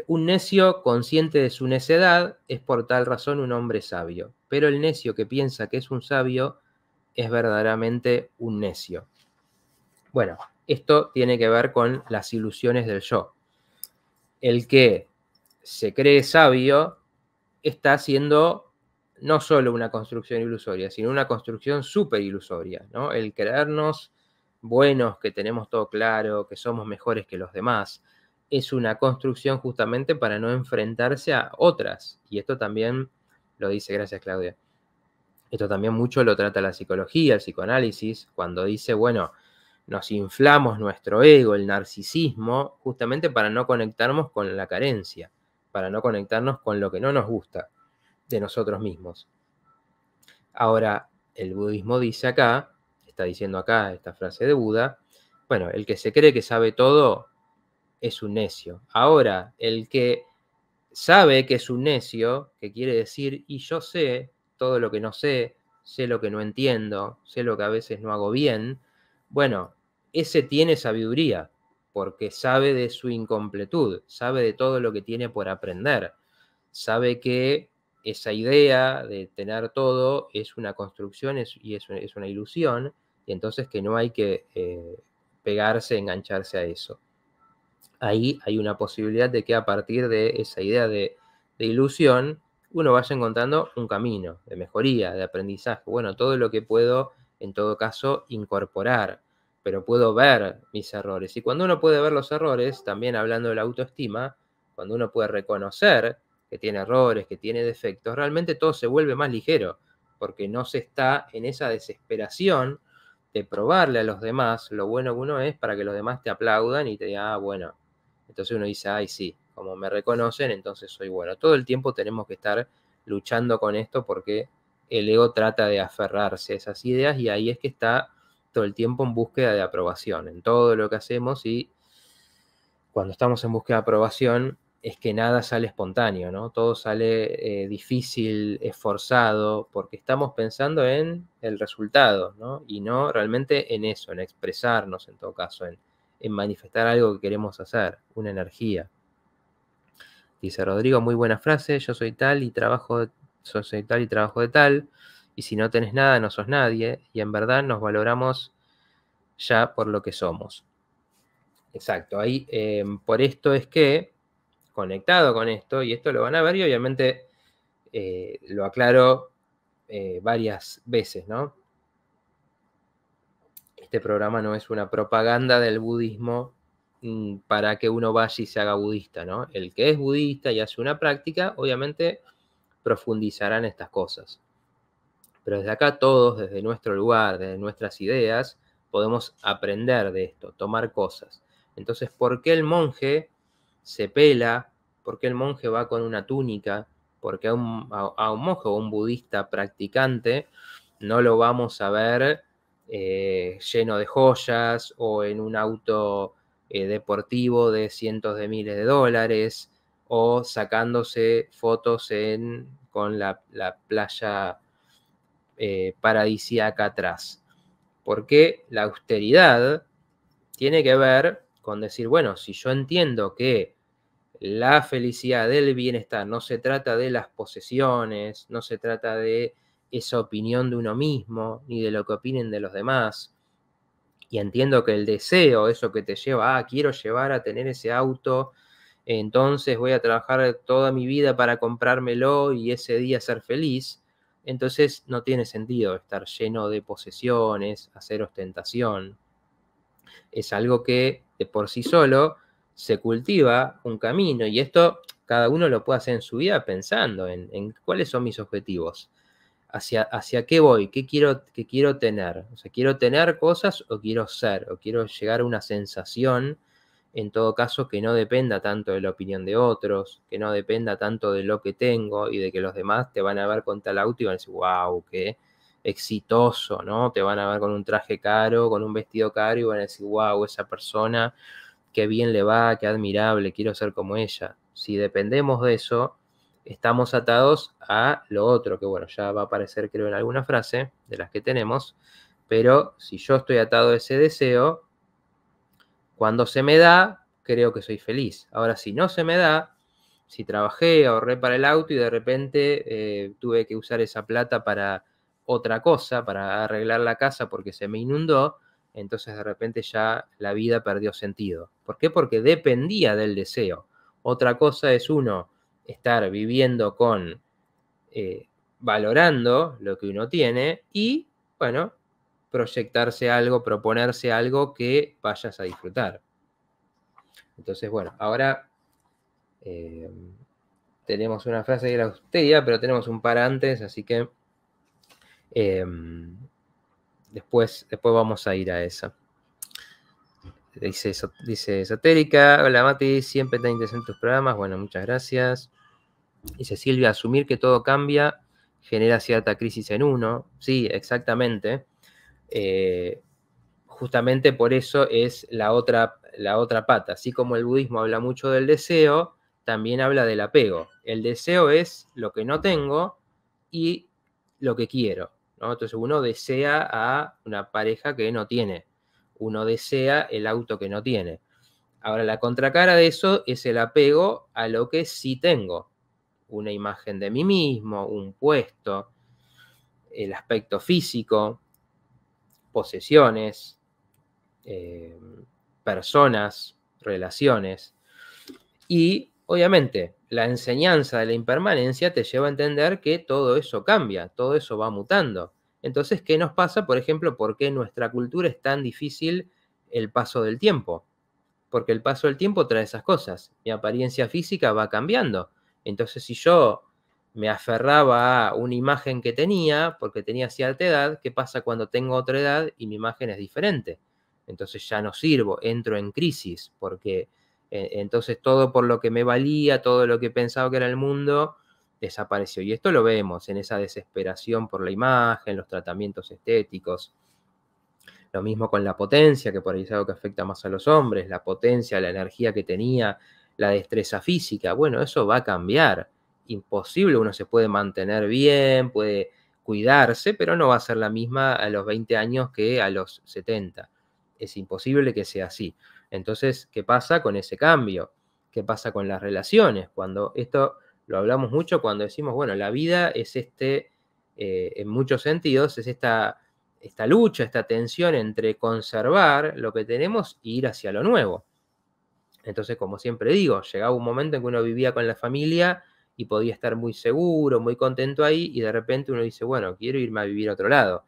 un necio consciente de su necedad es por tal razón un hombre sabio, pero el necio que piensa que es un sabio es verdaderamente un necio. Bueno, esto tiene que ver con las ilusiones del yo. El que se cree sabio está haciendo no solo una construcción ilusoria, sino una construcción súper ilusoria, ¿no? El creernos buenos, que tenemos todo claro, que somos mejores que los demás, es una construcción justamente para no enfrentarse a otras. Y esto también lo dice, gracias Claudia, esto también mucho lo trata la psicología, el psicoanálisis, cuando dice, bueno, nos inflamos nuestro ego, el narcisismo, justamente para no conectarnos con la carencia, para no conectarnos con lo que no nos gusta de nosotros mismos. Ahora, el budismo dice acá, está diciendo acá esta frase de Buda, bueno, el que se cree que sabe todo es un necio. Ahora, el que sabe que es un necio, que quiere decir, y yo sé todo lo que no sé lo que no entiendo, sé lo que a veces no hago bien. Bueno, ese tiene sabiduría, porque sabe de su incompletud, sabe de todo lo que tiene por aprender, sabe que esa idea de tener todo es una construcción y es una ilusión, y entonces que no hay que pegarse, engancharse a eso. Ahí hay una posibilidad de que a partir de esa idea de ilusión, uno vaya encontrando un camino de mejoría, de aprendizaje. Bueno, todo lo que puedo, en todo caso, incorporar, pero puedo ver mis errores. Y cuando uno puede ver los errores, también hablando de la autoestima, cuando uno puede reconocer que tiene errores, que tiene defectos, realmente todo se vuelve más ligero, porque no se está en esa desesperación de probarle a los demás lo bueno que uno es para que los demás te aplaudan y te digan, ah, bueno. Entonces uno dice, ay, sí, como me reconocen, entonces soy bueno. Todo el tiempo tenemos que estar luchando con esto porque el ego trata de aferrarse a esas ideas y ahí es que está todo el tiempo en búsqueda de aprobación, en todo lo que hacemos, y cuando estamos en búsqueda de aprobación es que nada sale espontáneo, ¿no? Todo sale difícil, esforzado, porque estamos pensando en el resultado, ¿no? Y no realmente en eso, en expresarnos en todo caso, en manifestar algo que queremos hacer, una energía. Dice Rodrigo, muy buena frase, yo soy tal y trabajo, soy tal y trabajo de tal, y si no tenés nada no sos nadie, y en verdad nos valoramos ya por lo que somos. Exacto, ahí por esto es que, conectado con esto, y esto lo van a ver y obviamente lo aclaro varias veces, ¿no? Este programa no es una propaganda del budismo para que uno vaya y se haga budista, ¿no? El que es budista y hace una práctica, obviamente profundizará en estas cosas. Pero desde acá todos, desde nuestro lugar, desde nuestras ideas, podemos aprender de esto, tomar cosas. Entonces, ¿por qué el monje se pela? ¿Por qué el monje va con una túnica? Porque a un monje o un budista practicante no lo vamos a ver lleno de joyas o en un auto deportivo de cientos de miles de dólares o sacándose fotos con la playa paradisíaca atrás. Porque la austeridad tiene que ver con decir, bueno, si yo entiendo que la felicidad del bienestar no se trata de las posesiones, no se trata de esa opinión de uno mismo, ni de lo que opinen de los demás, y entiendo que el deseo, eso que te lleva, quiero llevar a tener ese auto, entonces voy a trabajar toda mi vida para comprármelo y ese día ser feliz, entonces no tiene sentido estar lleno de posesiones, hacer ostentación. Es algo que de por sí solo se cultiva un camino y esto cada uno lo puede hacer en su vida pensando en cuáles son mis objetivos, hacia qué voy, qué quiero tener. O sea, quiero tener cosas o quiero ser, o quiero llegar a una sensación, en todo caso, que no dependa tanto de la opinión de otros, que no dependa tanto de lo que tengo y de que los demás te van a ver con tal auto y van a decir, wow, qué exitoso, ¿no? Te van a ver con un traje caro, con un vestido caro y van a decir, wow, esa persona, qué bien le va, qué admirable, quiero ser como ella. Si dependemos de eso, estamos atados a lo otro, que bueno, ya va a aparecer creo en alguna frase de las que tenemos, pero si yo estoy atado a ese deseo, cuando se me da, creo que soy feliz. Ahora, si no se me da, si trabajé, ahorré para el auto y de repente tuve que usar esa plata para otra cosa, para arreglar la casa porque se me inundó, entonces de repente ya la vida perdió sentido. ¿Por qué? Porque dependía del deseo. Otra cosa es uno estar viviendo con, valorando lo que uno tiene y, bueno, proyectarse algo, proponerse algo que vayas a disfrutar. Entonces, bueno, ahora tenemos una frase de la austeridad, pero tenemos un par antes, así que después vamos a ir a esa. Dice Esotérica, hola Mati, siempre tan interesantes tus programas, bueno, muchas gracias. Dice Silvia, asumir que todo cambia genera cierta crisis en uno. Sí, exactamente. Justamente por eso es la otra pata. Así como el budismo habla mucho del deseo, también habla del apego. El deseo es lo que no tengo y lo que quiero, ¿no? Entonces uno desea a una pareja que no tiene, uno desea el auto que no tiene. Ahora, la contracara de eso es el apego a lo que sí tengo. Una imagen de mí mismo, un puesto, el aspecto físico, posesiones, personas, relaciones. Y obviamente la enseñanza de la impermanencia te lleva a entender que todo eso cambia, todo eso va mutando. Entonces, ¿qué nos pasa? Por ejemplo, ¿por qué en nuestra cultura es tan difícil el paso del tiempo? Porque el paso del tiempo trae esas cosas. Mi apariencia física va cambiando. Entonces, si yo me aferraba a una imagen que tenía, porque tenía cierta edad, ¿qué pasa cuando tengo otra edad y mi imagen es diferente? Entonces ya no sirvo, entro en crisis, porque entonces todo por lo que me valía, todo lo que pensaba que era el mundo, desapareció. Y esto lo vemos en esa desesperación por la imagen, los tratamientos estéticos. Lo mismo con la potencia, que por ahí es algo que afecta más a los hombres, la potencia, la energía que tenía, la destreza física. Bueno, eso va a cambiar. Imposible, uno se puede mantener bien, puede cuidarse, pero no va a ser la misma a los 20 años que a los 70. Es imposible que sea así. Entonces, ¿qué pasa con ese cambio? ¿Qué pasa con las relaciones? Cuando esto lo hablamos mucho cuando decimos, bueno, la vida es en muchos sentidos, es esta lucha, esta tensión entre conservar lo que tenemos e ir hacia lo nuevo. Entonces, como siempre digo, llegaba un momento en que uno vivía con la familia y podía estar muy seguro, muy contento ahí, y de repente uno dice, bueno, quiero irme a vivir a otro lado.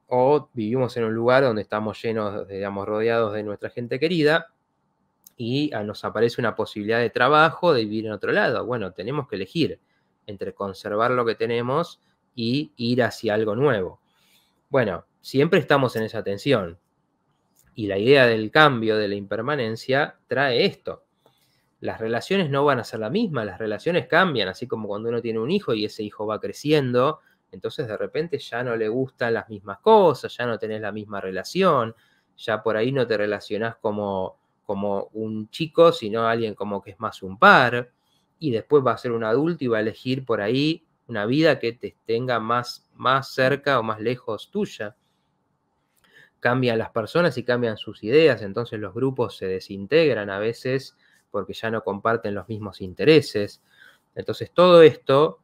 O vivimos en un lugar donde estamos llenos, digamos, rodeados de nuestra gente querida, y nos aparece una posibilidad de trabajo, de vivir en otro lado. Bueno, tenemos que elegir entre conservar lo que tenemos y ir hacia algo nuevo. Bueno, siempre estamos en esa tensión. Y la idea del cambio, de la impermanencia, trae esto. Las relaciones no van a ser la misma, las relaciones cambian, así como cuando uno tiene un hijo y ese hijo va creciendo, entonces de repente ya no le gustan las mismas cosas, ya no tenés la misma relación, ya por ahí no te relacionás como un chico, sino alguien como que es más un par, y después va a ser un adulto y va a elegir por ahí una vida que te tenga más cerca o más lejos tuya. Cambian las personas y cambian sus ideas, entonces los grupos se desintegran a veces porque ya no comparten los mismos intereses. Entonces todo esto,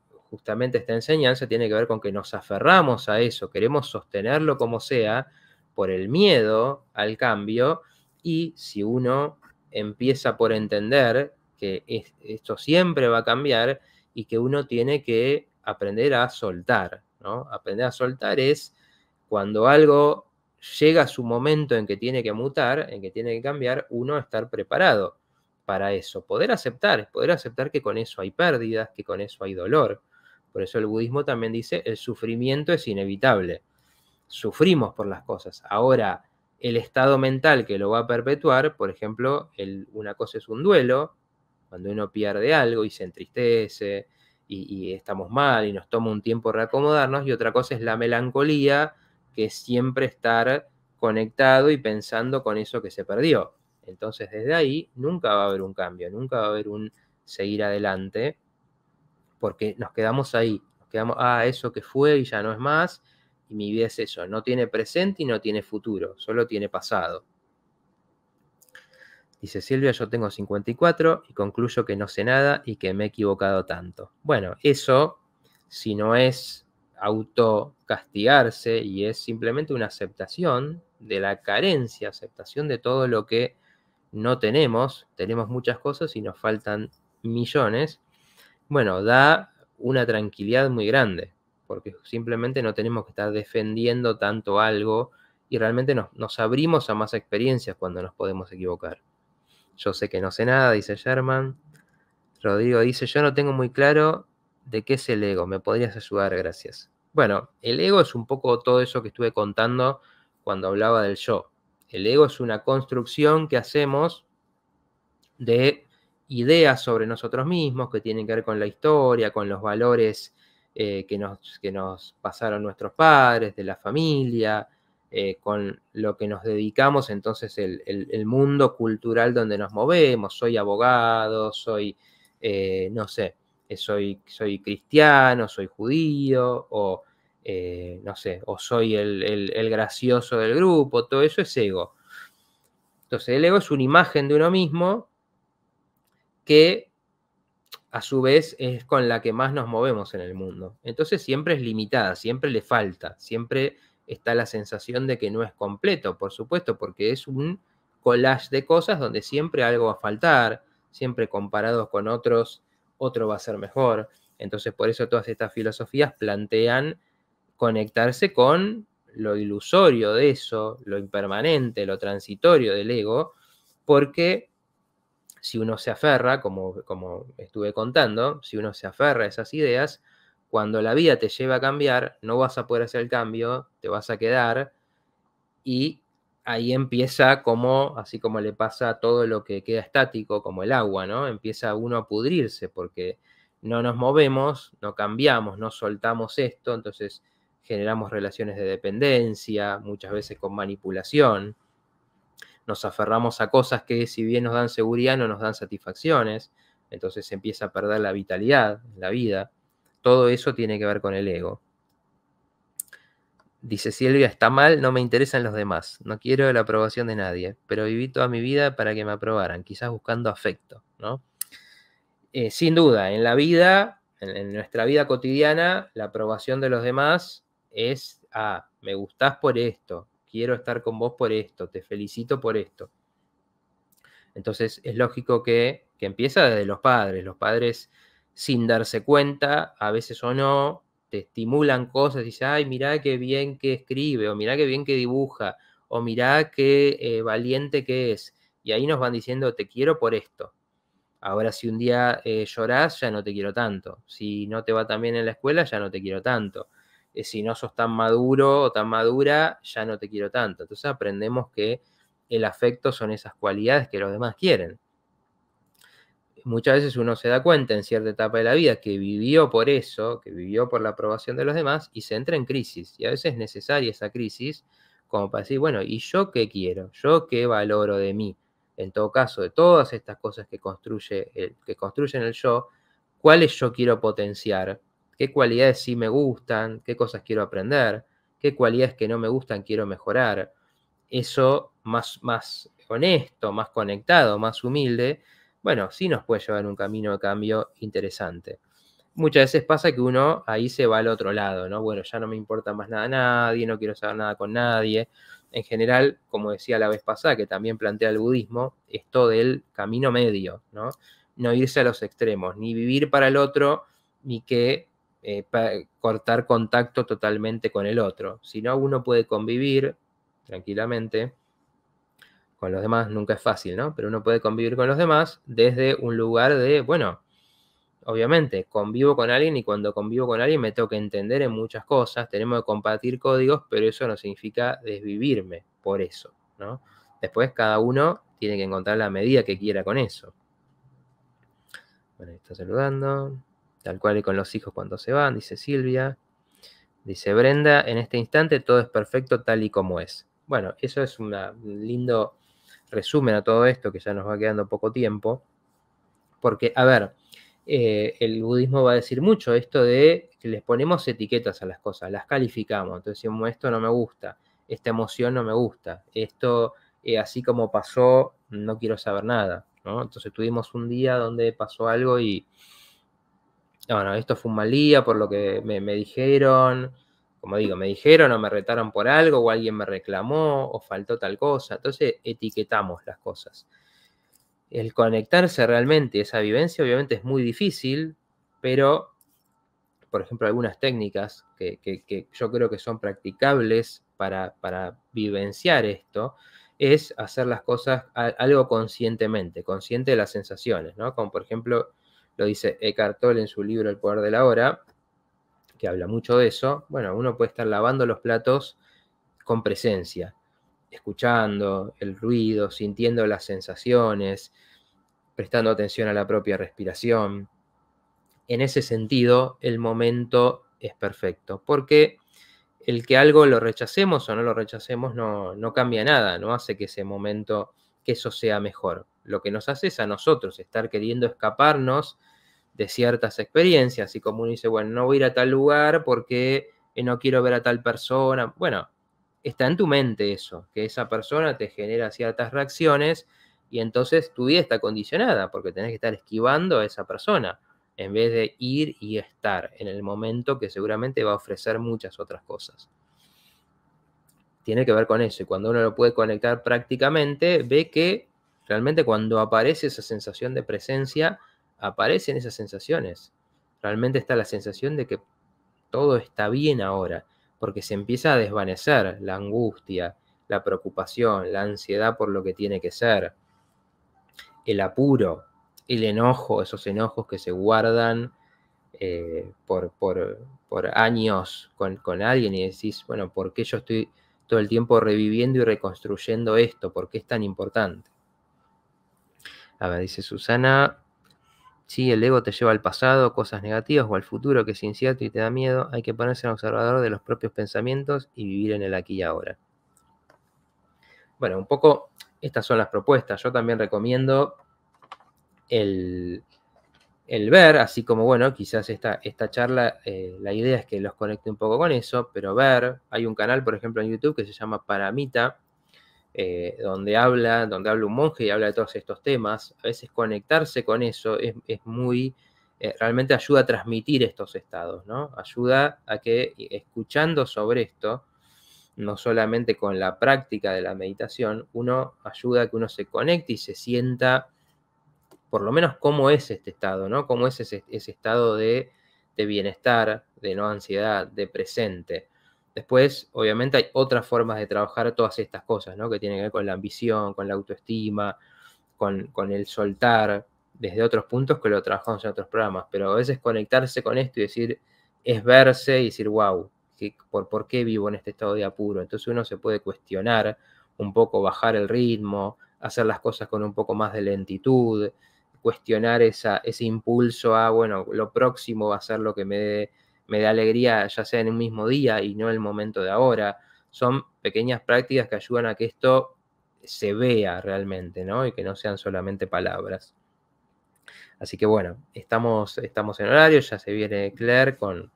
justamente esta enseñanza, tiene que ver con que nos aferramos a eso, queremos sostenerlo como sea por el miedo al cambio, y si uno empieza por entender que esto siempre va a cambiar y que uno tiene que aprender a soltar, ¿no? Aprender a soltar es cuando algo llega a su momento en que tiene que mutar, en que tiene que cambiar, uno estar preparado para eso, poder aceptar que con eso hay pérdidas, que con eso hay dolor. Por eso el budismo también dice, el sufrimiento es inevitable. Sufrimos por las cosas. Ahora, el estado mental que lo va a perpetuar, por ejemplo, una cosa es un duelo, cuando uno pierde algo y se entristece y estamos mal y nos toma un tiempo reacomodarnos, y otra cosa es la melancolía, que es siempre estar conectado y pensando con eso que se perdió. Entonces, desde ahí nunca va a haber un cambio, nunca va a haber un seguir adelante, porque nos quedamos ahí, nos quedamos, eso que fue y ya no es más, y mi vida es eso, no tiene presente y no tiene futuro, solo tiene pasado. Dice Silvia, yo tengo 54 y concluyo que no sé nada y que me he equivocado tanto. Bueno, eso, si no es autocastigarse y es simplemente una aceptación de la carencia, aceptación de todo lo que no tenemos muchas cosas y nos faltan millones, bueno, da una tranquilidad muy grande, porque simplemente no tenemos que estar defendiendo tanto algo y realmente nos abrimos a más experiencias cuando nos podemos equivocar. Yo sé que no sé nada, dice Sherman. Rodrigo dice, yo no tengo muy claro de qué es el ego, ¿me podrías ayudar? Gracias. Bueno, el ego es un poco todo eso que estuve contando cuando hablaba del yo. El ego es una construcción que hacemos de ideas sobre nosotros mismos que tienen que ver con la historia, con los valores que nos pasaron nuestros padres, de la familia, con lo que nos dedicamos, entonces el mundo cultural donde nos movemos. Soy abogado, soy, no sé, soy cristiano, soy judío, o no sé, o soy el gracioso del grupo. Todo eso es ego. Entonces el ego es una imagen de uno mismo que a su vez es con la que más nos movemos en el mundo. Entonces siempre es limitada, siempre le falta, siempre está la sensación de que no es completo, por supuesto, porque es un collage de cosas donde siempre algo va a faltar, siempre comparados con otros, otro va a ser mejor. Entonces por eso todas estas filosofías plantean conectarse con lo ilusorio de eso, lo impermanente, lo transitorio del ego, porque si uno se aferra, como estuve contando, si uno se aferra a esas ideas, cuando la vida te lleva a cambiar, no vas a poder hacer el cambio, te vas a quedar, y ahí empieza como, así como le pasa a todo lo que queda estático, como el agua, ¿no? Empieza uno a pudrirse porque no nos movemos, no cambiamos, no soltamos esto, entonces generamos relaciones de dependencia, muchas veces con manipulación. Nos aferramos a cosas que, si bien nos dan seguridad, no nos dan satisfacciones, entonces se empieza a perder la vitalidad en la vida. Todo eso tiene que ver con el ego. Dice Silvia, está mal, no me interesan los demás, no quiero la aprobación de nadie, pero viví toda mi vida para que me aprobaran, quizás buscando afecto, ¿no? Sin duda, en la vida, en nuestra vida cotidiana, la aprobación de los demás es, me gustás por esto, quiero estar con vos por esto, te felicito por esto. Entonces es lógico que empieza desde los padres. Los padres, sin darse cuenta, a veces o no, te estimulan cosas y dicen, ay, mirá qué bien que escribe, o mirá qué bien que dibuja, o mirá qué valiente que es. Y ahí nos van diciendo, te quiero por esto. Ahora, si un día llorás, ya no te quiero tanto. Si no te va tan bien en la escuela, ya no te quiero tanto. Si no sos tan maduro o tan madura, ya no te quiero tanto. Entonces aprendemos que el afecto son esas cualidades que los demás quieren. Muchas veces uno se da cuenta en cierta etapa de la vida que vivió por eso, que vivió por la aprobación de los demás, y se entra en crisis. Y a veces es necesaria esa crisis como para decir, bueno, ¿y yo qué quiero? ¿Yo qué valoro de mí? En todo caso, de todas estas cosas que construyen el yo, ¿cuáles yo quiero potenciar? ¿Qué cualidades sí me gustan? ¿Qué cosas quiero aprender? ¿Qué cualidades que no me gustan quiero mejorar? Eso más honesto, más conectado, más humilde, bueno, sí nos puede llevar en un camino de cambio interesante. Muchas veces pasa que uno ahí se va al otro lado, ¿no? Bueno, ya no me importa más nada a nadie, no quiero saber nada con nadie. En general, como decía la vez pasada, que también plantea el budismo, esto del camino medio, ¿no? No irse a los extremos, ni vivir para el otro, ni que cortar contacto totalmente con el otro. Sino uno puede convivir tranquilamente con los demás, nunca es fácil, ¿no? Pero uno puede convivir con los demás desde un lugar de, bueno, obviamente convivo con alguien y cuando convivo con alguien me tengo que entender en muchas cosas, tenemos que compartir códigos, pero eso no significa desvivirme por eso, ¿no? Después cada uno tiene que encontrar la medida que quiera con eso. Bueno, ahí está saludando. Tal cual y con los hijos cuando se van, dice Silvia. Dice Brenda, en este instante todo es perfecto tal y como es. Bueno, eso es un lindo resumen a todo esto, que ya nos va quedando poco tiempo. Porque, a ver, el budismo va a decir mucho esto de que les ponemos etiquetas a las cosas, las calificamos. Entonces decimos, esto no me gusta, esta emoción no me gusta, esto así como pasó, no quiero saber nada, ¿no? Entonces tuvimos un día donde pasó algo y, bueno, esto fue un mal día por lo que me dijeron, como digo, me dijeron o me retaron por algo o alguien me reclamó o faltó tal cosa. Entonces etiquetamos las cosas. El conectarse realmente a esa vivencia obviamente es muy difícil, pero, por ejemplo, algunas técnicas que yo creo que son practicables para vivenciar esto, es hacer las cosas algo conscientemente, consciente de las sensaciones, ¿no? Como por ejemplo lo dice Eckhart Tolle en su libro El poder de la hora, que habla mucho de eso. Bueno, uno puede estar lavando los platos con presencia, escuchando el ruido, sintiendo las sensaciones, prestando atención a la propia respiración. En ese sentido, el momento es perfecto, porque el que algo lo rechacemos o no lo rechacemos no cambia nada, no hace que ese momento, que eso sea mejor. Lo que nos hace es a nosotros estar queriendo escaparnos de ciertas experiencias, y como uno dice, bueno, no voy a ir a tal lugar porque no quiero ver a tal persona. Bueno, está en tu mente eso, que esa persona te genera ciertas reacciones y entonces tu vida está condicionada porque tenés que estar esquivando a esa persona en vez de ir y estar en el momento que seguramente va a ofrecer muchas otras cosas. Tiene que ver con eso, y cuando uno lo puede conectar prácticamente, ve que realmente cuando aparece esa sensación de presencia, aparecen esas sensaciones. Realmente está la sensación de que todo está bien ahora, porque se empieza a desvanecer la angustia, la preocupación, la ansiedad por lo que tiene que ser, el apuro, el enojo, esos enojos que se guardan por años con alguien y decís, bueno, ¿por qué yo estoy todo el tiempo reviviendo y reconstruyendo esto? ¿Por qué es tan importante? A ver, dice Susana, sí, el ego te lleva al pasado, cosas negativas, o al futuro que es incierto y te da miedo. Hay que ponerse en observador de los propios pensamientos y vivir en el aquí y ahora. Bueno, un poco estas son las propuestas. Yo también recomiendo el ver, así como, bueno, quizás esta charla, la idea es que los conecte un poco con eso, pero ver, hay un canal, por ejemplo, en YouTube que se llama Paramita, donde habla un monje y habla de todos estos temas. A veces conectarse con eso es muy, realmente ayuda a transmitir estos estados, ¿no? Ayuda a que escuchando sobre esto, no solamente con la práctica de la meditación, uno ayuda a que uno se conecte y se sienta por lo menos cómo es este estado, ¿no? Cómo es ese estado de bienestar, de no ansiedad, de presente. Después, obviamente, hay otras formas de trabajar todas estas cosas, ¿no? Que tienen que ver con la ambición, con la autoestima, con el soltar, desde otros puntos que lo trabajamos en otros programas. Pero a veces conectarse con esto y decir, es verse y decir, wow, ¿por qué vivo en este estado de apuro? Entonces uno se puede cuestionar un poco, bajar el ritmo, hacer las cosas con un poco más de lentitud, cuestionar ese impulso a, bueno, lo próximo va a ser lo que me dé alegría, ya sea en un mismo día y no en el momento de ahora. Son pequeñas prácticas que ayudan a que esto se vea realmente, ¿no? Y que no sean solamente palabras. Así que bueno, estamos en horario, ya se viene Claire con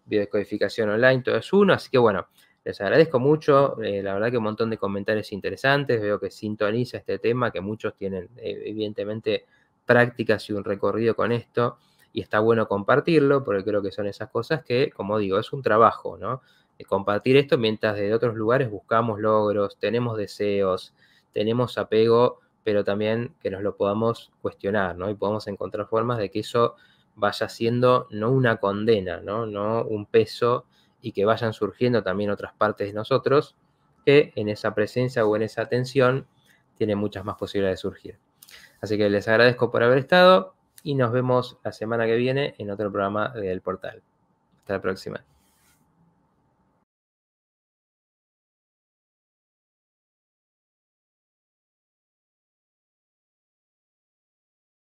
biodescodificación online, todo es uno, así que bueno, les agradezco mucho, la verdad que un montón de comentarios interesantes, veo que sintoniza este tema, que muchos tienen evidentemente prácticas y un recorrido con esto, y está bueno compartirlo, porque creo que son esas cosas que, como digo, es un trabajo, ¿no? Compartir esto mientras desde otros lugares buscamos logros, tenemos deseos, tenemos apego, pero también que nos lo podamos cuestionar, ¿no? Y podamos encontrar formas de que eso vaya siendo no una condena, ¿no? No un peso, y que vayan surgiendo también otras partes de nosotros que en esa presencia o en esa atención tienen muchas más posibilidades de surgir. Así que les agradezco por haber estado y nos vemos la semana que viene en otro programa del portal. Hasta la próxima.